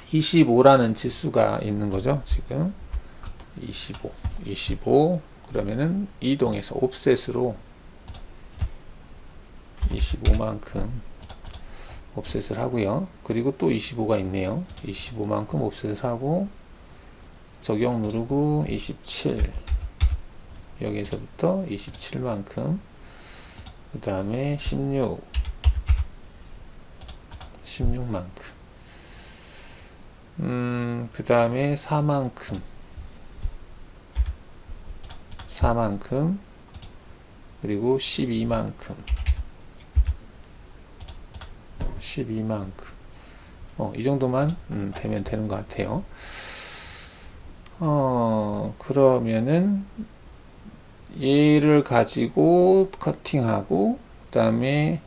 25라는 지수가 있는 거죠. 지금 25 그러면은 이동해서 옵셋으로 25만큼 옵셋을 하고요. 그리고 또 25가 있네요. 25만큼 옵셋을 하고 적용 누르고 27 여기에서부터 27만큼 그 다음에 16만큼 그 다음에 4만큼 4만큼, 그리고 12만큼, 12만큼. 이 정도만 되면 되는 것 같아요. 그러면은 얘를 가지고 커팅하고, 그 다음에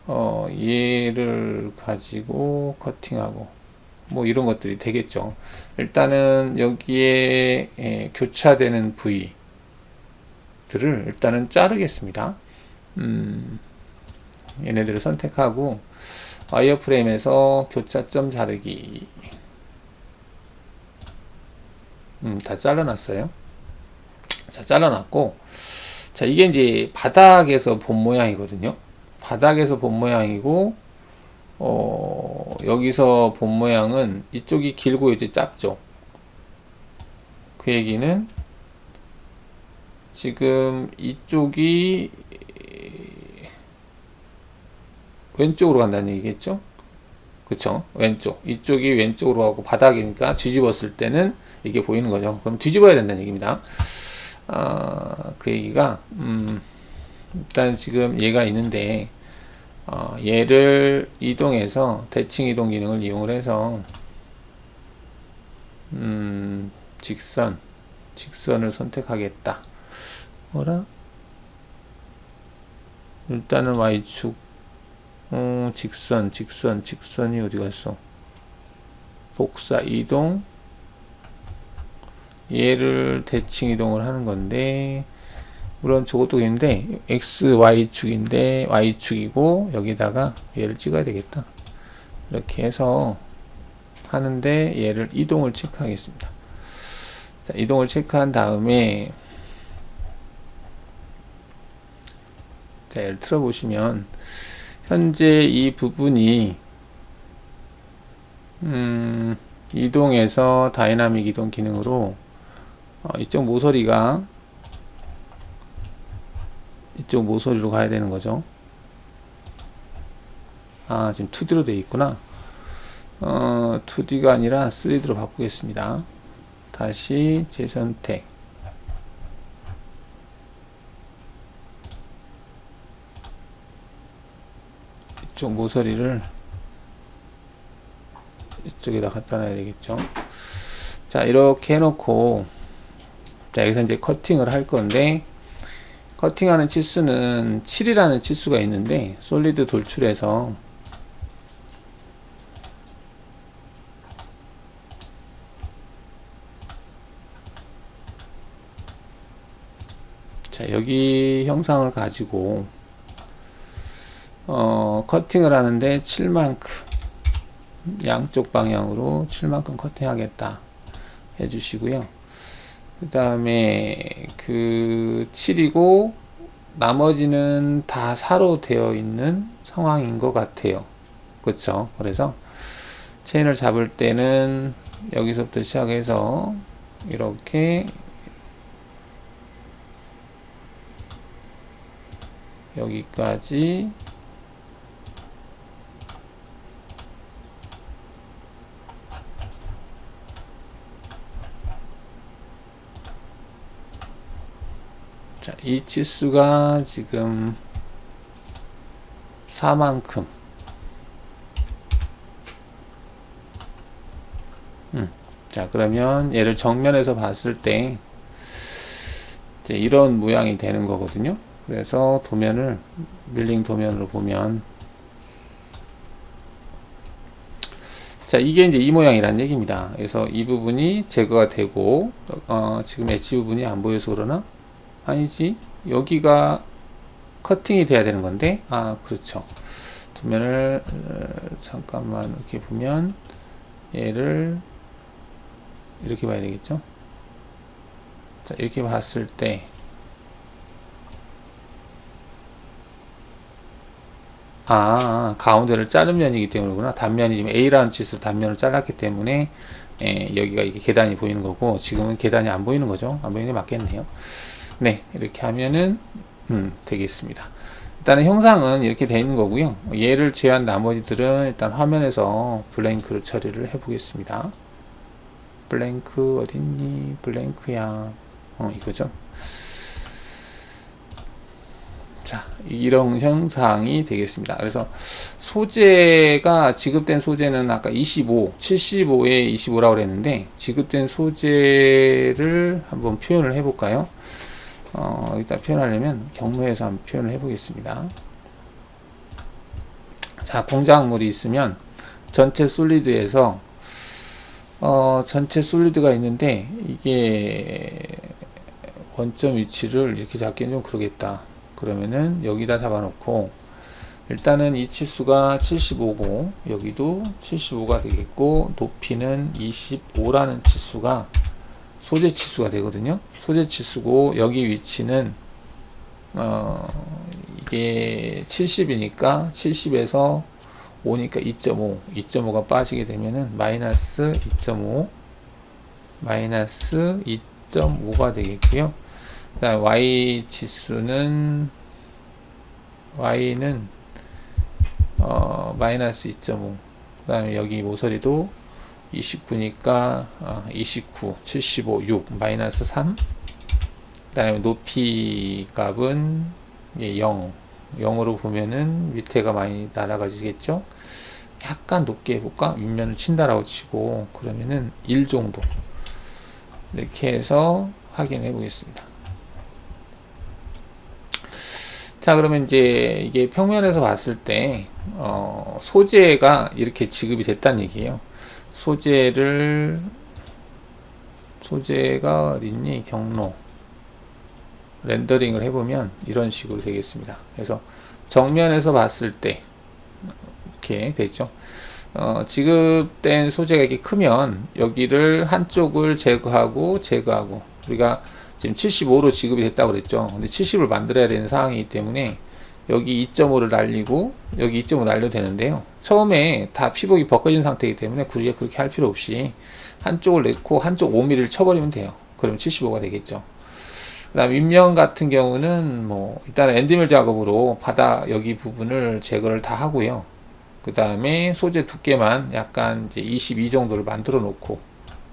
얘를 가지고 커팅하고, 뭐 이런 것들이 되겠죠. 일단은 여기에 교차되는 부위들을 일단은 자르겠습니다. 얘네들을 선택하고 와이어프레임에서 교차점 자르기. 다 잘라놨어요. 자, 잘라놨고, 자, 이게 이제 바닥에서 본 모양이거든요. 바닥에서 본 모양이고, 여기서 본 모양은 이쪽이 길고 이제 짧죠. 그 얘기는 지금 이쪽이 왼쪽으로 간다는 얘기겠죠? 그쵸? 왼쪽. 이쪽이 왼쪽으로 가고 바닥이니까 뒤집었을 때는 이게 보이는 거죠. 그럼 뒤집어야 된다는 얘기입니다. 그 얘기가, 일단 지금 얘가 있는데, 얘를 이동해서 대칭 이동 기능을 이용을 해서, 직선을 선택하겠다. 뭐라? 일단은 Y축, 직선이 어디 갔어? 복사 이동, 얘를 대칭 이동을 하는 건데, 물론 저것도 있는데 X, Y축인데 Y축이고 여기다가 얘를 찍어야 되겠다. 이렇게 해서 하는데 얘를 이동을 체크하겠습니다. 자, 이동을 체크한 다음에 자, 얘를 틀어보시면 현재 이 부분이 이동해서 다이나믹 이동 기능으로 이쪽 모서리가 이쪽 모서리로 가야 되는 거죠. 지금 2D로 되어 있구나. 2D가 아니라 3D로 바꾸겠습니다. 다시 재선택. 이쪽 모서리를 이쪽에다 갖다 놔야 되겠죠. 자, 이렇게 해놓고, 자, 여기서 이제 커팅을 할 건데, 커팅하는 치수는 7이라는 치수가 있는데 솔리드 돌출해서 자, 여기 형상을 가지고 커팅을 하는데 7만큼 양쪽 방향으로 7만큼 커팅하겠다 해주시고요. 그 다음에 그 7이고 나머지는 다 4로 되어 있는 상황인 것 같아요. 그쵸? 그래서 체인을 잡을 때는 여기서부터 시작해서 이렇게 여기까지 자, 이 치수가 지금 4만큼. 자, 그러면 얘를 정면에서 봤을 때 이제 이런 모양이 되는 거거든요. 그래서 도면을 밀링 도면으로 보면 자, 이게 이제 이 모양이란 얘기입니다. 그래서 이 부분이 제거가 되고 지금 엣지 부분이 안 보여서 그러나? 아니지, 여기가 커팅이 돼야 되는 건데, 그렇죠. 도면을 잠깐만 이렇게 보면 얘를 이렇게 봐야 되겠죠. 자, 이렇게 봤을 때 가운데를 자른 면이기 때문이구나. 단면이 지금 A라는 치수로 단면을 잘랐기 때문에 여기가 이게 계단이 보이는 거고, 지금은 계단이 안 보이는 거죠. 안 보이는 게 맞겠네요. 네, 이렇게 하면은 되겠습니다. 일단은 형상은 이렇게 되어 있는 거고요. 얘를 제외한 나머지들은 일단 화면에서 블랭크를 처리를 해 보겠습니다. 블랭크 어딨니? 블랭크야. 이거죠. 자, 이런 형상이 되겠습니다. 그래서 소재가 지급된 소재는 아까 25, 75에 25라고 그랬는데 지급된 소재를 한번 표현을 해볼까요? 일단 표현하려면 경로에서 한번 표현을 해보겠습니다. 자, 공작물이 있으면 전체 솔리드에서 전체 솔리드가 있는데 이게 원점 위치를 이렇게 잡기는 좀 그러겠다. 그러면은 여기다 잡아놓고 일단은 이 치수가 75고 여기도 75가 되겠고 높이는 25라는 치수가 소재 치수가 되거든요. 소재 치수고 여기 위치는 이게 70이니까 70에서 5니까 2.5, 2.5가 빠지게 되면은 마이너스 2.5, 마이너스 2.5가 되겠고요. 그 다음 y 지수는 y는 마이너스 2.5. 그 다음에 여기 모서리도 29니까 29, 75, 6 마이너스 3. 그 다음에 높이 값은 0 0으로 보면은 밑에가 많이 날아가지겠죠. 약간 높게 해볼까? 윗면을 친다라고 치고 그러면은 1 정도 이렇게 해서 확인해 보겠습니다. 자, 그러면 이제 이게 평면에서 봤을 때 소재가 이렇게 지급이 됐다는 얘기예요. 소재가 어딨니? 경로 렌더링을 해보면 이런 식으로 되겠습니다. 그래서 정면에서 봤을 때 이렇게 되죠. 지급된 소재가 이렇게 크면 여기를 한쪽을 제거하고 우리가 지금 75로 지급이 됐다고 그랬죠. 근데 70을 만들어야 되는 상황이기 때문에 여기 2.5를 날리고 여기 2.5 날려도 되는데요. 처음에 다 피복이 벗겨진 상태이기 때문에 그렇게 할 필요 없이 한쪽을 넣고 한쪽 5mm를 쳐버리면 돼요. 그럼 75가 되겠죠. 그 다음 윗면 같은 경우는 뭐 일단 엔드밀 작업으로 바닥 여기 부분을 제거를 다 하고요. 그 다음에 소재 두께만 약간 이제 22 정도를 만들어 놓고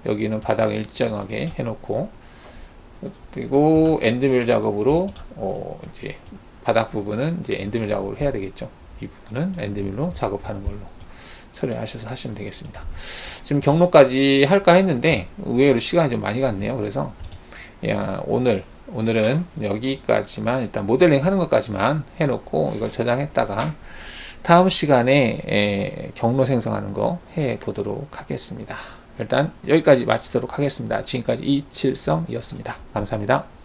여기는 바닥을 일정하게 해 놓고 그리고 엔드밀 작업으로 이제 바닥 부분은 이제 엔드밀 작업을 해야 되겠죠. 이 부분은 엔드밀로 작업하는 걸로 처리하셔서 하시면 되겠습니다. 지금 경로까지 할까 했는데 의외로 시간이 좀 많이 갔네요. 그래서 오늘은 여기까지만 일단 모델링 하는 것까지만 해놓고 이걸 저장했다가 다음 시간에 경로 생성하는 거 해 보도록 하겠습니다. 일단 여기까지 마치도록 하겠습니다. 지금까지 이칠성이었습니다. 감사합니다.